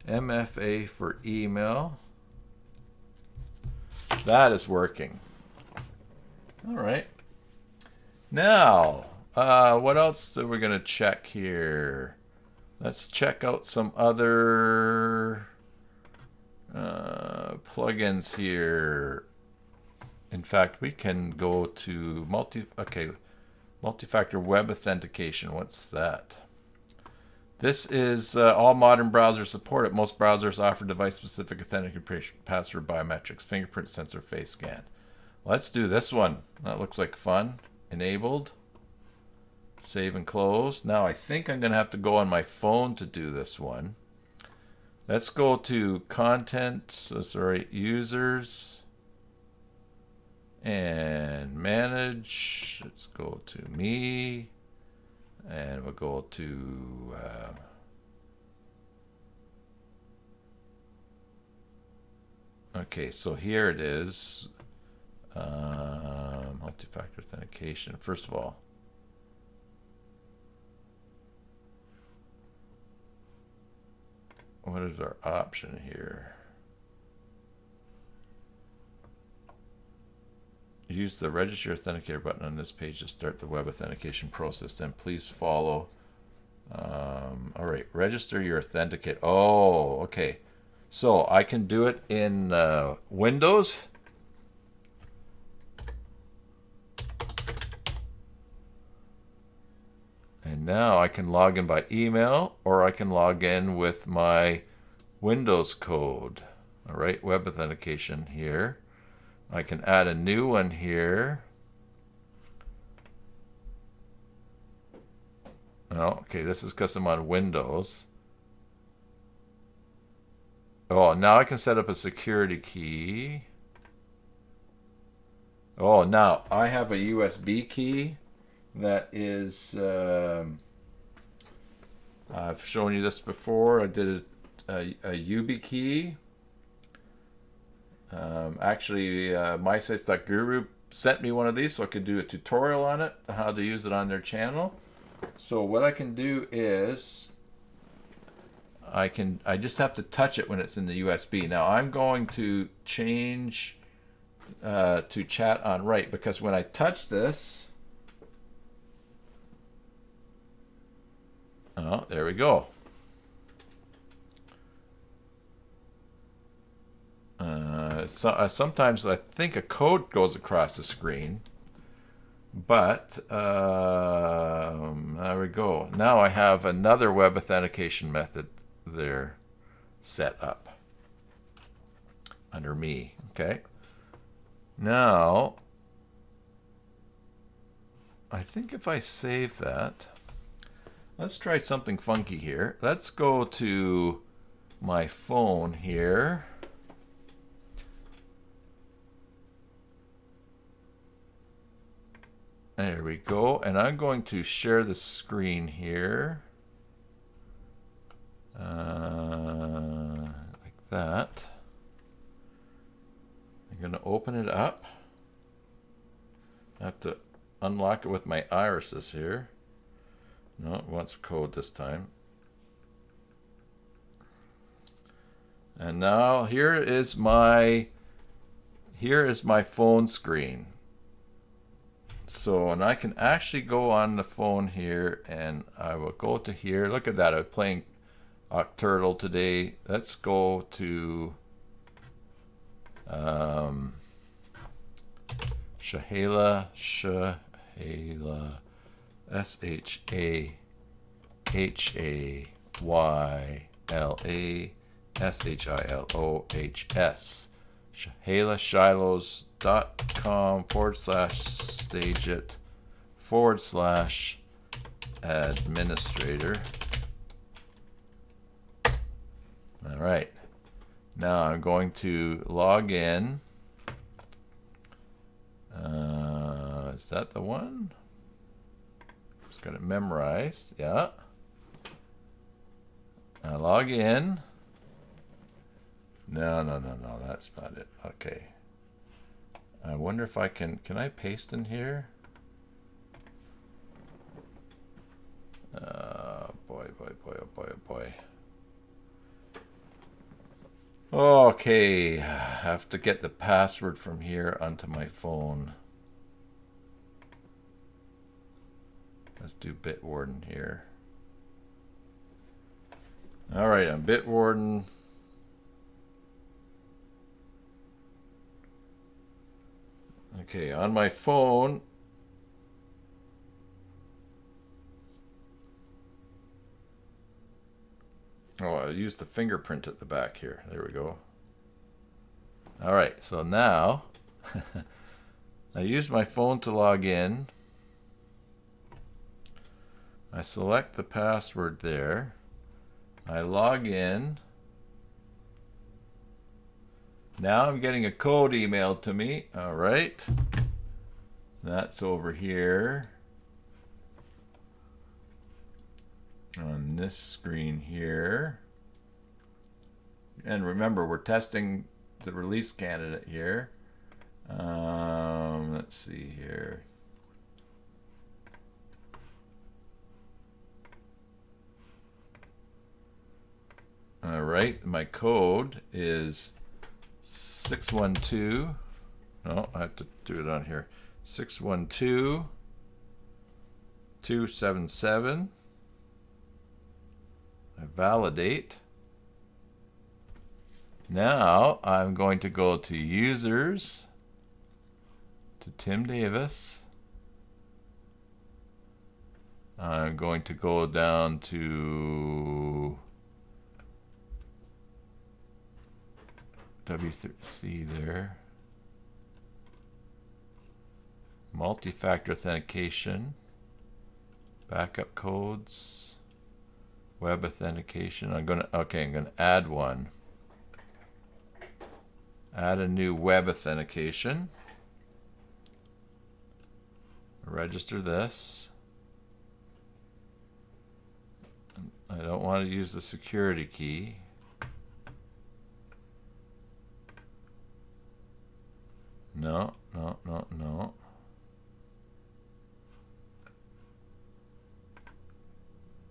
MFA for email. That is working. All right. Now, what else are we going to check here? Let's check out some other plugins here. In fact, we can go to multi-factor web authentication. What's that? This is all modern browsers support it. Most browsers offer device-specific authentication, password, biometrics, fingerprint sensor, face scan. Let's do this one. That looks like fun. Enabled. Save and close. Now I think I'm going to have to go on my phone to do this one. Let's go to content, users, and manage. Let's go to me, and we'll go to okay, so here it is. Multi-factor authentication. First of all, what is our option here? Use the register authenticator button on this page to start the web authentication process. Then please follow. All right, register your authenticate. Oh, okay. So I can do it in Windows. And now I can log in by email, or I can log in with my Windows code. All right, web authentication here. I can add a new one here. Oh, okay, this is because I'm on Windows. Oh, now I can set up a security key. Oh, now I have a USB key that is, I've shown you this before. I did a YubiKey. Actually, mySites.guru sent me one of these so I could do a tutorial on it, how to use it on their channel. So what I can do is I just have to touch it when it's in the USB. Now I'm going to change to chat on write, because when I touch this, oh, there we go. Sometimes I think a code goes across the screen, but there we go. Now I have another web authentication method there set up under me. Okay. Now, I think if I save that, let's try something funky here. Let's go to my phone here. There we go. And I'm going to share the screen here. Like that. I'm going to open it up. I have to unlock it with my irises here. No, it wants code this time. And now here is my phone screen. So, and I can actually go on the phone here, and I will go to here. Look at that, I'm playing Octurtle today. Let's go to Shahala, SHAHAYLA S-H-I-L-O-H-S. HaylaShilos.com/stageit/administrator. All right. Now I'm going to log in. Is that the one? Just got it memorized. Yeah. I log in. No, that's not it. Okay. I wonder if I can I paste in here? Boy, oh boy. Okay, I have to get the password from here onto my phone. Let's do Bitwarden here. All right, I'm Bitwarden. Okay, on my phone. Oh, I used the fingerprint at the back here. There we go. All right, so now I use my phone to log in. I select the password there. I log in. Now I'm getting a code emailed to me. All right. That's over here on this screen here. And remember, we're testing the release candidate here. Let's see here. All right, my code is 612. No, I have to do it on here. 612-277. I validate. Now I'm going to go to users, to Tim Davis. I'm going to go down to W3C there. Multi-factor authentication, backup codes, web authentication. I'm gonna add one. Add a new web authentication. Register this. I don't want to use the security key. No.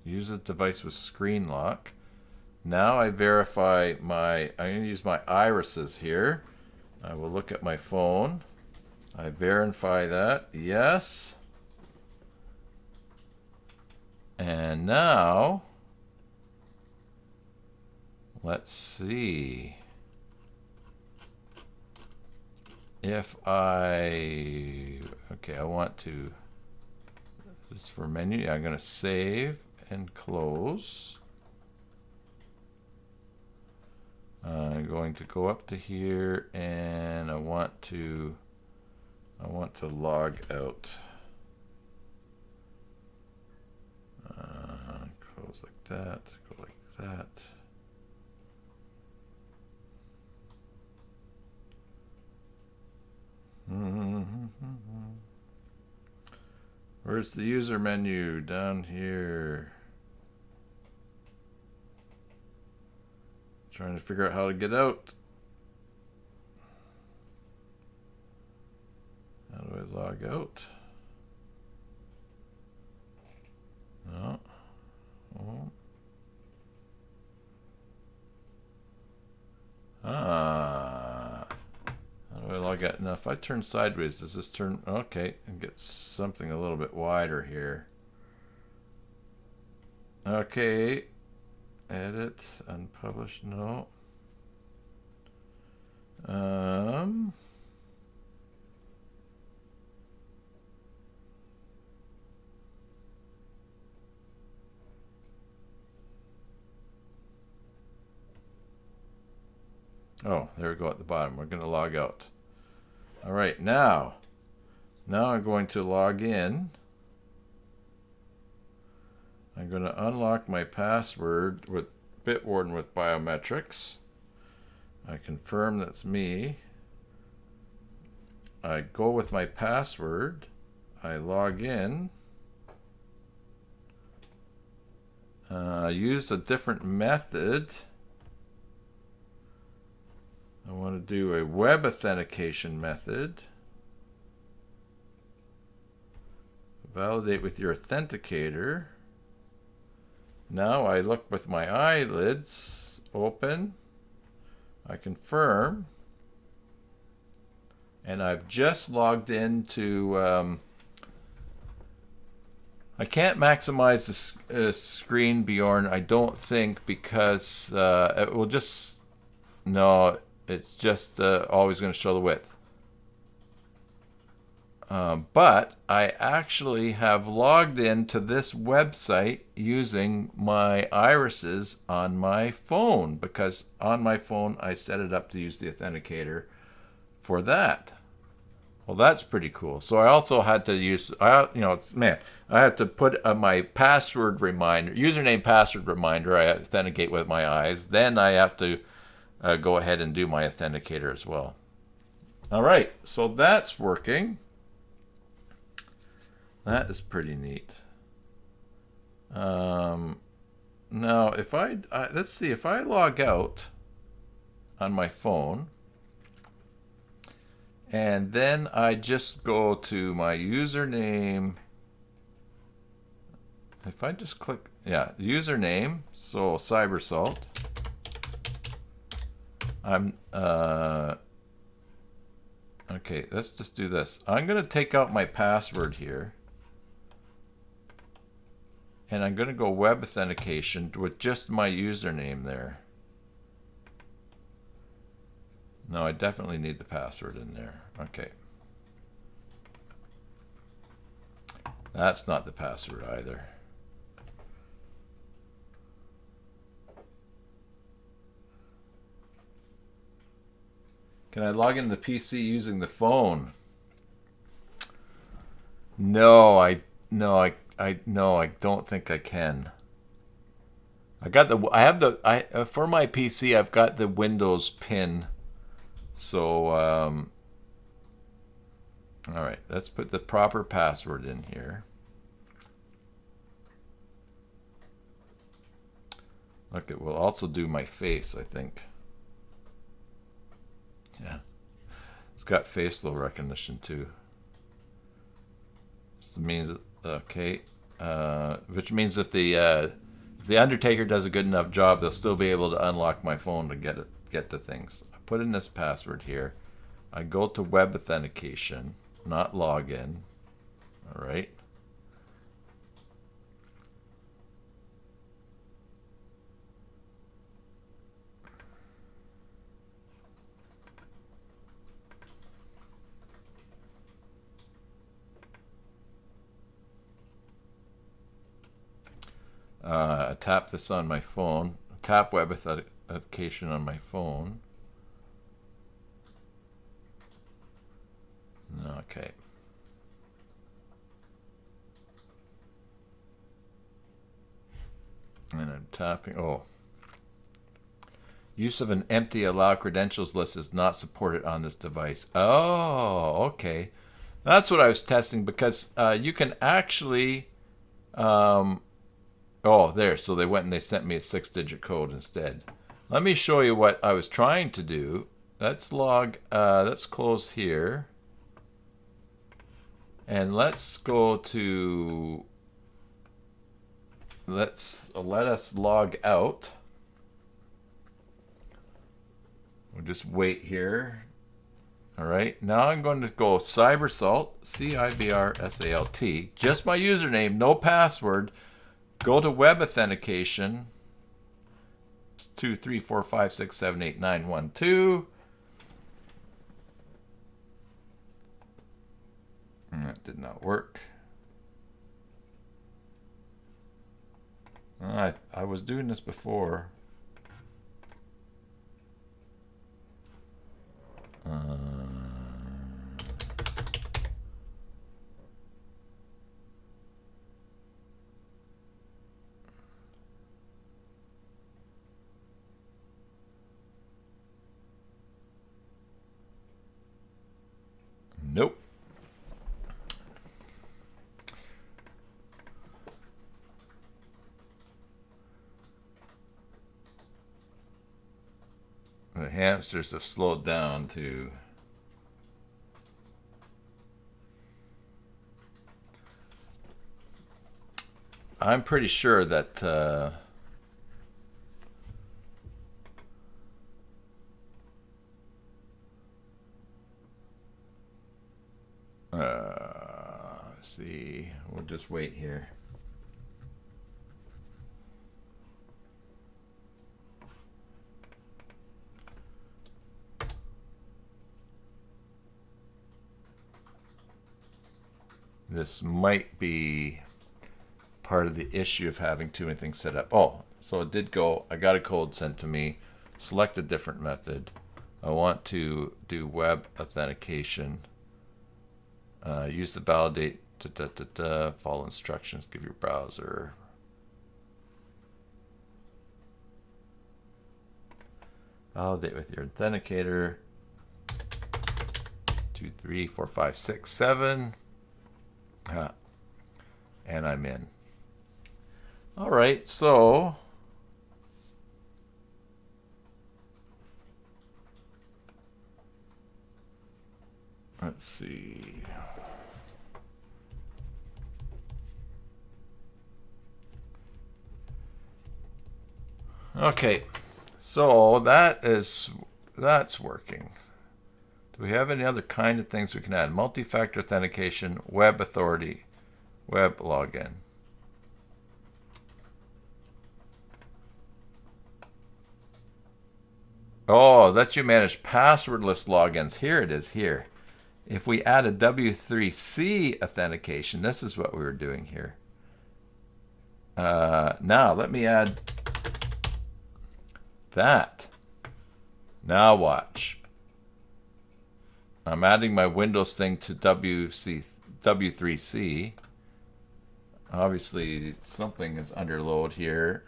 Use a device with screen lock. Now I verify I'm going to use my irises here. I will look at my phone. I verify that. Yes. And now, let's see. If I want to, this is for menu. I'm going to save and close. I'm going to go up to here and I want to log out. Close like that, go like that. Where's the user menu? Down here. Trying to figure out how to get out. How do I log out? No. Oh. How do I log out? Now, if I turn sideways, does this turn? Okay, and get something a little bit wider here. Okay. Edit, unpublished, no. Oh, there we go at the bottom. We're going to log out. All right, now I'm going to log in. I'm going to unlock my password with Bitwarden with biometrics. I confirm that's me. I go with my password. I log in. Use a different method. I want to do a web authentication method. Validate with your authenticator. Now I look with my eyelids open. I confirm. And I've just logged into... I can't maximize the screen, Bjorn, I don't think, because it will just... No, it's just always going to show the width. But I actually have logged into this website using my irises on my phone, because on my phone I set it up to use the authenticator for that. Well, that's pretty cool. So I also had to use, I had to put my password reminder, username password reminder. I authenticate with my eyes. Then I have to go ahead and do my authenticator as well. All right, so that's working. That is pretty neat. Now, if let's see, if I log out on my phone, and then I just go to my username. If I just click, yeah, username, so Cybersalt. Okay, let's just do this. I'm going to take out my password here. And I'm going to go web authentication with just my username there. No, I definitely need the password in there. Okay. That's not the password either. Can I log in the PC using the phone? No, I don't think I can. For my PC, I've got the Windows pin. So, all right, let's put the proper password in here. Look, it will also do my face, I think. Yeah, it's got facial recognition too. This means, okay, which means if the Undertaker does a good enough job, they'll still be able to unlock my phone to get to things. I put in this password here. I go to web authentication, not login. All right. I tap this on my phone. Tap web authentication on my phone. Okay. And I'm tapping. Oh. Use of an empty allow credentials list is not supported on this device. Oh, okay. That's what I was testing, because you can actually... oh, there. So they went and they sent me a 6-digit code instead. Let me show you what I was trying to do. Let's let's close here. And let's go to, let us log out. We'll just wait here. All right, now I'm going to go Cybersalt, C-I-B-R-S-A-L-T, just my username, no password. Go to web authentication, 2, 3, 4, 5, 6, 7, 8, 9, 1, 2. That did not work. I was doing this before. The hamsters have slowed down to I'm pretty sure that see, we'll just wait here. This might be part of the issue of having too many things set up. Oh, so it did go. I got a code sent to me. Select a different method. I want to do web authentication. Use the validate. Follow instructions. Give your browser. Validate with your authenticator. 2, 3, 4, 5, 6, 7. And I'm in. All right, so let's see. Okay, so that's working. Do we have any other kind of things we can add? Multi-factor authentication, web authority, web login. Oh, lets you manage passwordless logins. Here it is here. If we add a W3C authentication, this is what we were doing here. Now let me add that. Now watch. I'm adding my Windows thing to W3C. Obviously, something is under load here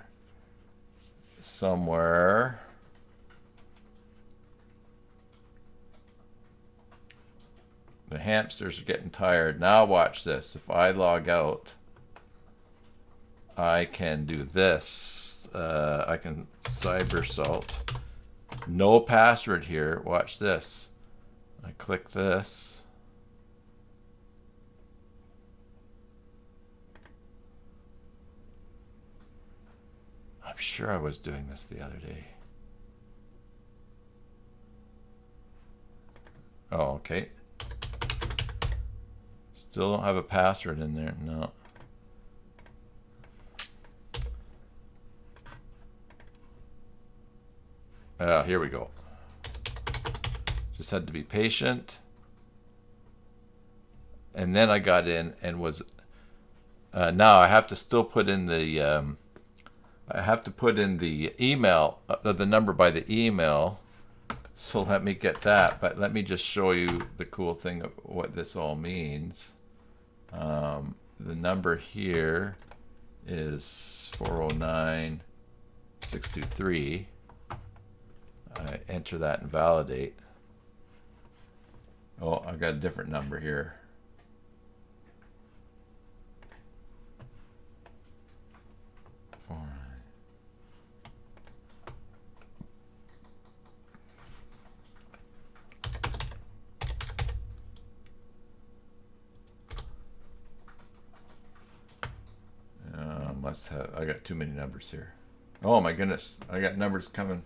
somewhere. The hamsters are getting tired. Now watch this. If I log out, I can do this. I can cybersalt. No password here. Watch this. I click this. I'm sure I was doing this the other day. Oh, okay. Still don't have a password in there. No. Here we go. Just had to be patient. And then I got in and was now I have to still put in the I have to put in the email, the number by the email. So let me get that, but let me just show you the cool thing of what this all means. The number here is 409-623. I enter that and validate. Oh, I've got a different number here. Must have. I got too many numbers here. Oh my goodness! I got numbers coming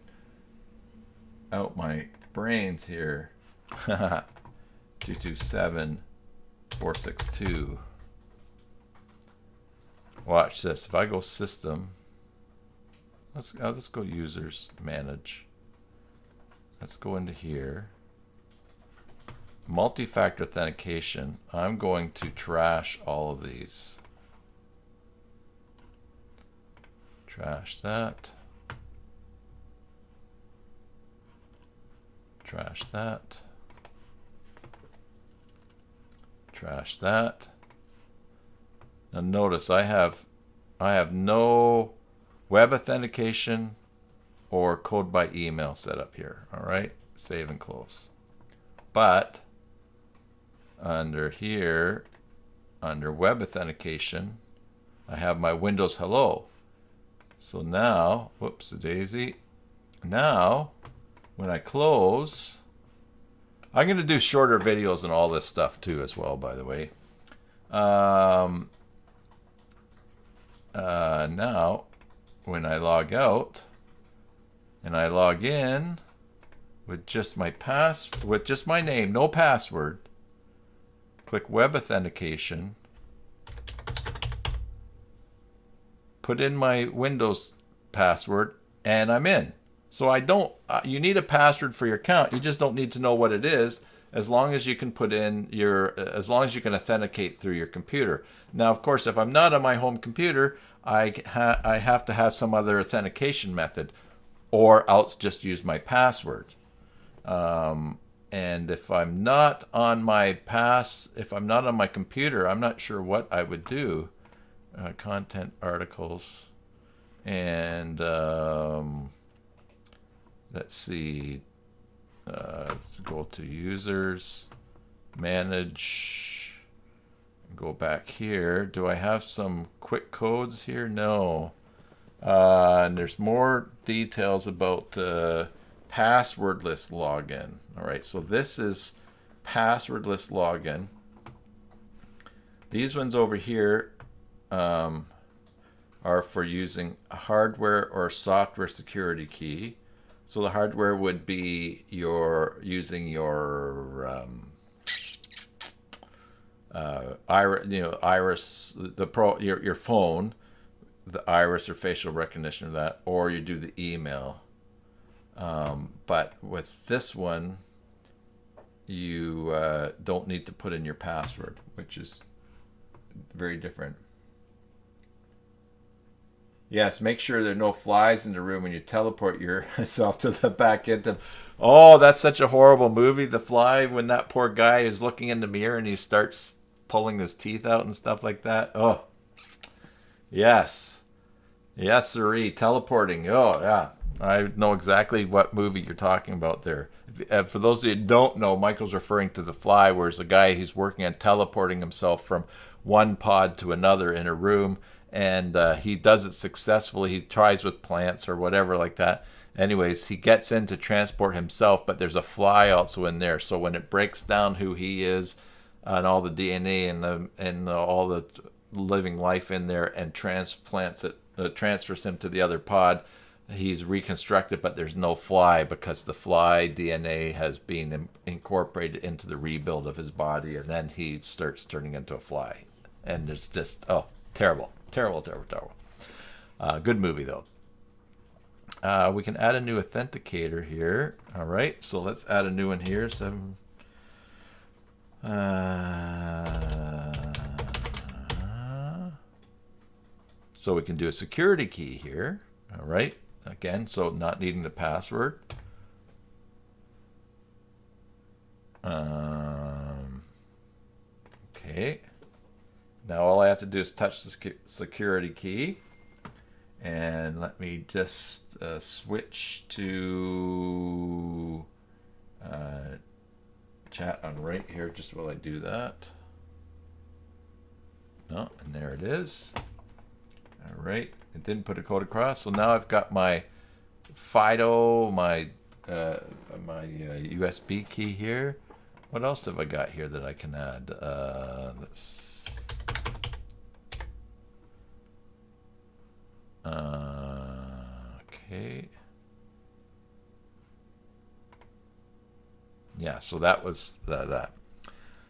out my brains here. 227-462. Watch this. If I go system, let's go users manage. Let's go into here. Multi-factor authentication. I'm going to trash all of these. Trash that. Trash that. Trash that. Now notice I have no web authentication or code by email set up here. All right, save and close. But under here, under web authentication, I have my Windows Hello. So now, whoops a daisy. Now, when I close, I'm going to do shorter videos and all this stuff too as well, by the way. Now, when I log out and I log in with just my name, no password, click web authentication, put in my Windows password, and I'm in. So I don't, you need a password for your account. You just don't need to know what it is, as long as you can put in as long as you can authenticate through your computer. Now, of course, if I'm not on my home computer, I have to have some other authentication method, or else just use my password. And if I'm not on my computer, I'm not sure what I would do. Content, articles, and let's see. Let's go to users, manage, go back here. Do I have some quick codes here? No. And there's more details about passwordless login. All right, so this is passwordless login. These ones over here are for using a hardware or software security key. So the hardware would be using your iris, your phone, the iris or facial recognition of that, or you do the email. But with this one, you don't need to put in your password, which is very different. Yes, make sure there are no flies in the room when you teleport yourself to the back end. Oh, that's such a horrible movie, The Fly, when that poor guy is looking in the mirror and he starts pulling his teeth out and stuff like that. Oh, yes. Yes, sirree. Teleporting. Oh, yeah. I know exactly what movie you're talking about there. For those of you who don't know, Michael's referring to The Fly, where it's a guy who's working on teleporting himself from one pod to another in a room. And he does it successfully. He tries with plants or whatever like that. Anyways, he gets in to transport himself, but there's a fly also in there. So when it breaks down who he is and all the DNA and all the living life in there and transplants it, transfers him to the other pod, he's reconstructed, but there's no fly because the fly DNA has been incorporated into the rebuild of his body, and then he starts turning into a fly. And it's just, oh, terrible. Terrible. Good movie, though. We can add a new authenticator here. All right, so let's add a new one here. So we can do a security key here. All right, again, so not needing the password. Okay. Now all I have to do is touch the security key, and let me just switch to chat on right here just while I do that. No, and there it is. All right, it didn't put a code across, so now I've got my FIDO, my USB key here. What else have I got here that I can add? Okay. Yeah, so that was that.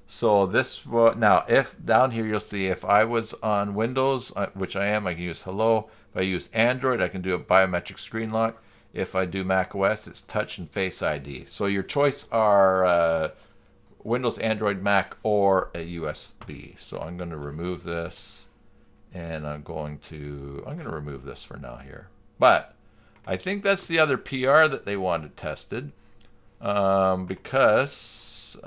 So this now, if down here you'll see if I was on Windows, which I am, I can use hello. If I use Android, I can do a biometric screen lock. If I do Mac OS, it's touch and face ID. So your choice are Windows, Android, Mac, or a USB. So I'm going to remove this, and I'm going to remove this for now here. But I think that's the other PR that they wanted tested, because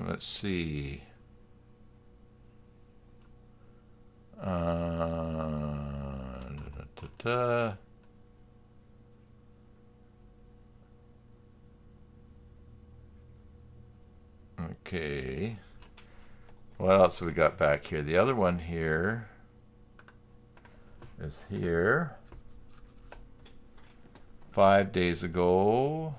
let's see. Okay. What else have we got back here? The other one here. is here 5 days ago.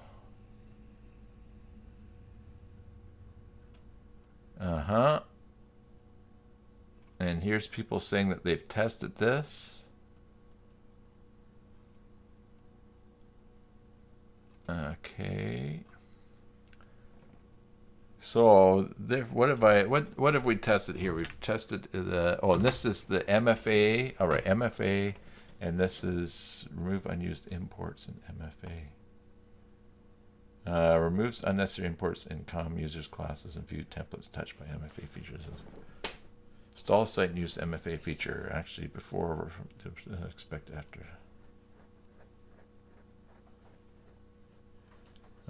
And here's people saying that they've tested this. Okay. So what have we tested here? We've tested the and this is the MFA. All right, MFA, and this is remove unused imports in MFA. Removes unnecessary imports in COM users classes and view templates touched by MFA features. Install site and use MFA feature actually before expect after.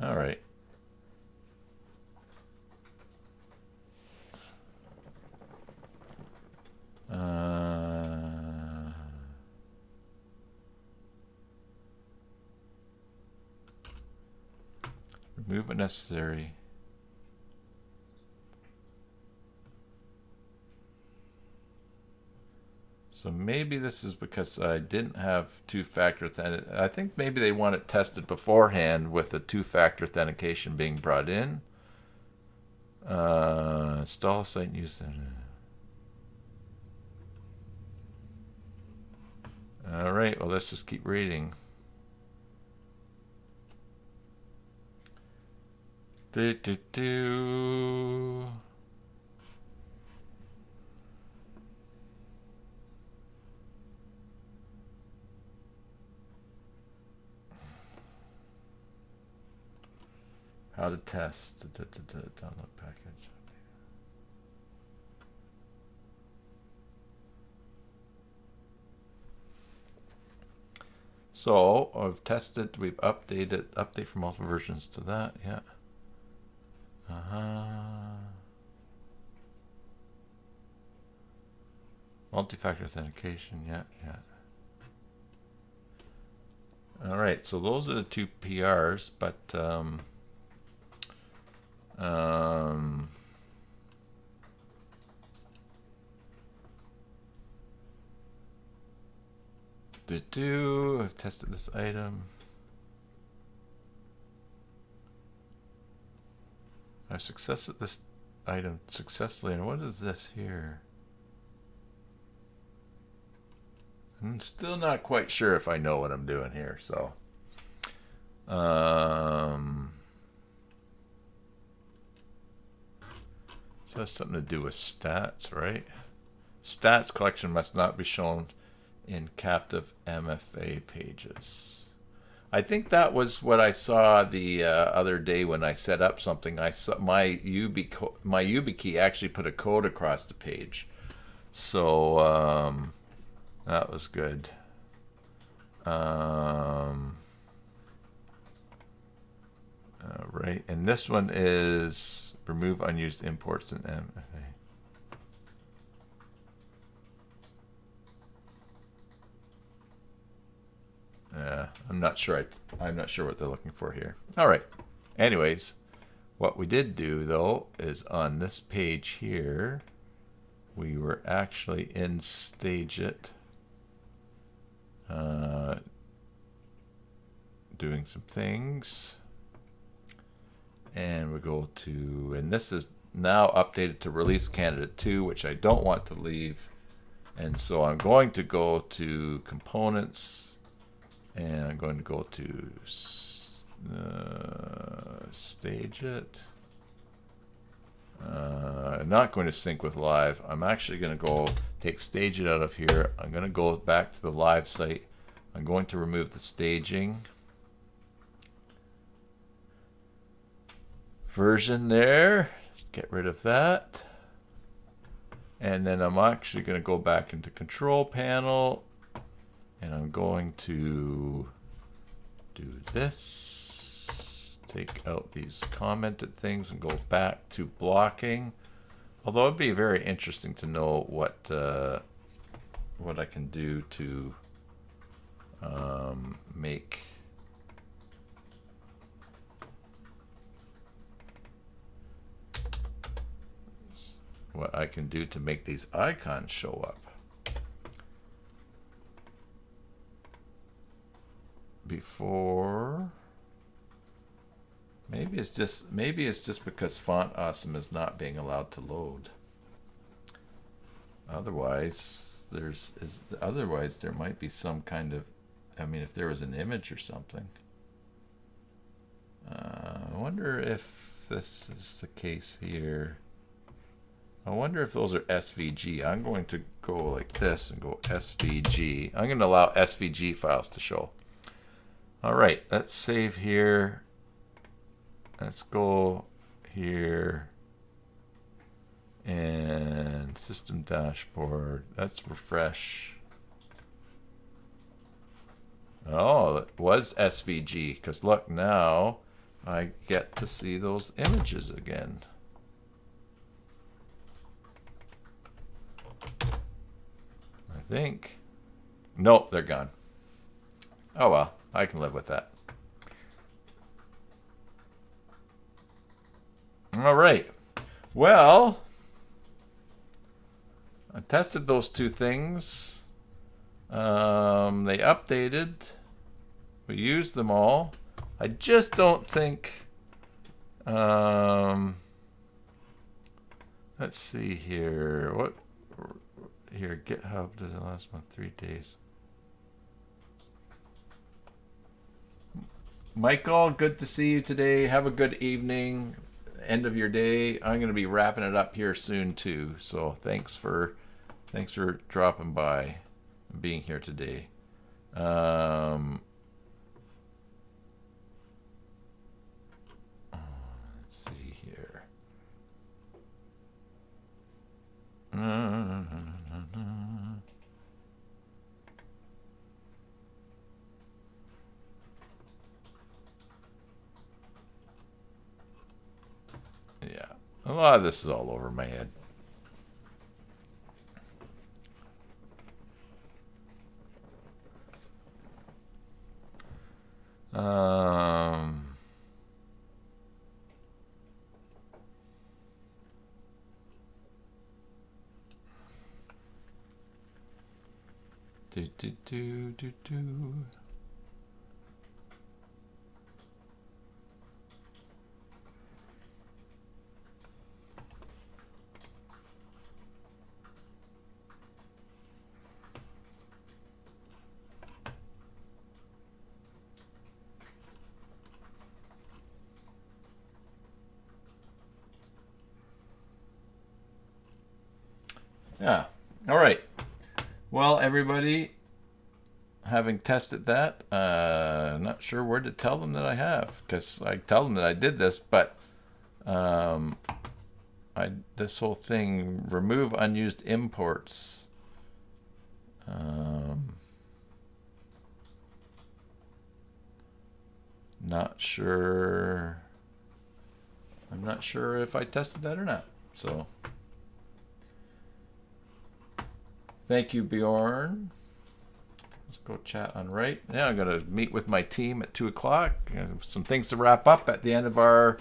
All right. Remove unnecessary. So maybe this is because I didn't have two-factor authentication. I think maybe they want it tested beforehand with the two-factor authentication being brought in. Install site and use it. All right, well, let's just keep reading. How to test the download package. So I've tested, we've update for multiple versions to that, yeah. Multi-factor authentication, yeah. All right, so those are the two PRs, but I've tested this item. I've successed this item successfully, and what is this here? I'm still not quite sure if I know what I'm doing here, so so that's something to do with stats, right? Stats collection must not be shown in captive MFA pages. I think that was what I saw the other day when I set up something. I saw my YubiKey actually put a code across the page, so that was good. Right, and this one is remove unused imports in MFA. I'm not sure what they're looking for here. All right. Anyways, what we did do though is on this page here, we were actually in StageIt, doing some things, and we go to, and this is now updated to release candidate 2, which I don't want to leave, and so I'm going to go to components. And I'm going to go to StageIt. I'm not going to sync with live. I'm actually going to go take StageIt out of here. I'm going to go back to the live site. I'm going to remove the staging version there. Get rid of that. And then I'm actually going to go back into control panel. And I'm going to do this, take out these commented things and go back to blocking. Although it'd be very interesting to know what I can do to make these icons show up. before. Maybe it's just because Font Awesome is not being allowed to load. Otherwise, there might be some kind of, I mean, if there was an image or something. I wonder if this is the case here. I wonder if those are SVG. I'm going to go like this and go SVG. I'm going to allow SVG files to show. All right, let's save here. Let's go here. And system dashboard. Let's refresh. Oh, it was SVG. Because look, now I get to see those images again. I think. Nope, they're gone. Oh well, I can live with that. All right. Well, I tested those two things. They updated. We used them all. I just don't think. Let's see here. What? Here, GitHub did the last month, 3 days. Michael, good to see you today. Have a good evening. End of your day. I'm going to be wrapping it up here soon too. So thanks for dropping by and being here today. Let's see here. Yeah, a lot of this is all over my head. Yeah. All right. Well, everybody, having tested that, not sure where to tell them that I have, because I tell them that I did this, but this whole thing, remove unused imports. Not sure. I'm not sure if I tested that or not. So. Thank you, Bjorn. Let's go chat on right. Yeah, I'm going to meet with my team at 2 o'clock. Some things to wrap up at the end of our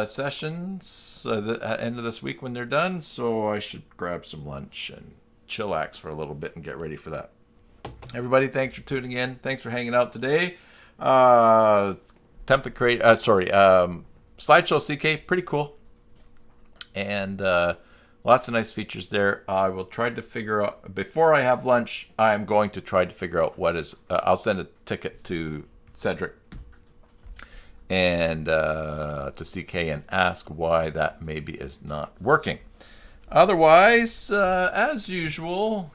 sessions, at the end of this week when they're done. So I should grab some lunch and chillax for a little bit and get ready for that. Everybody, thanks for tuning in. Thanks for hanging out today. Slideshow CK, pretty cool. And lots of nice features there. I will try to figure out, before I have lunch, I'm going to try to figure out what is, I'll send a ticket to Cedric and to CK and ask why that maybe is not working. Otherwise, as usual,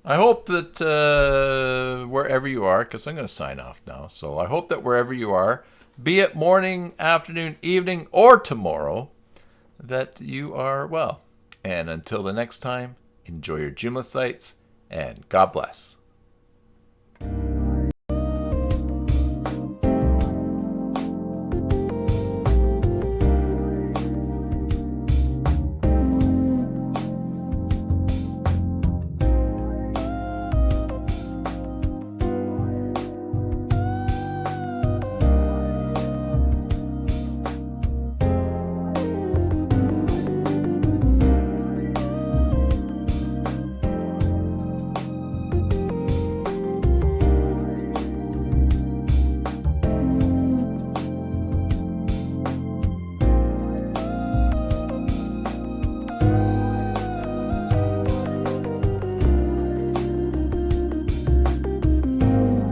I hope that wherever you are, because I'm going to sign off now, so I hope that wherever you are, be it morning, afternoon, evening, or tomorrow, that you are well. And until the next time, enjoy your Joomla sites, and God bless.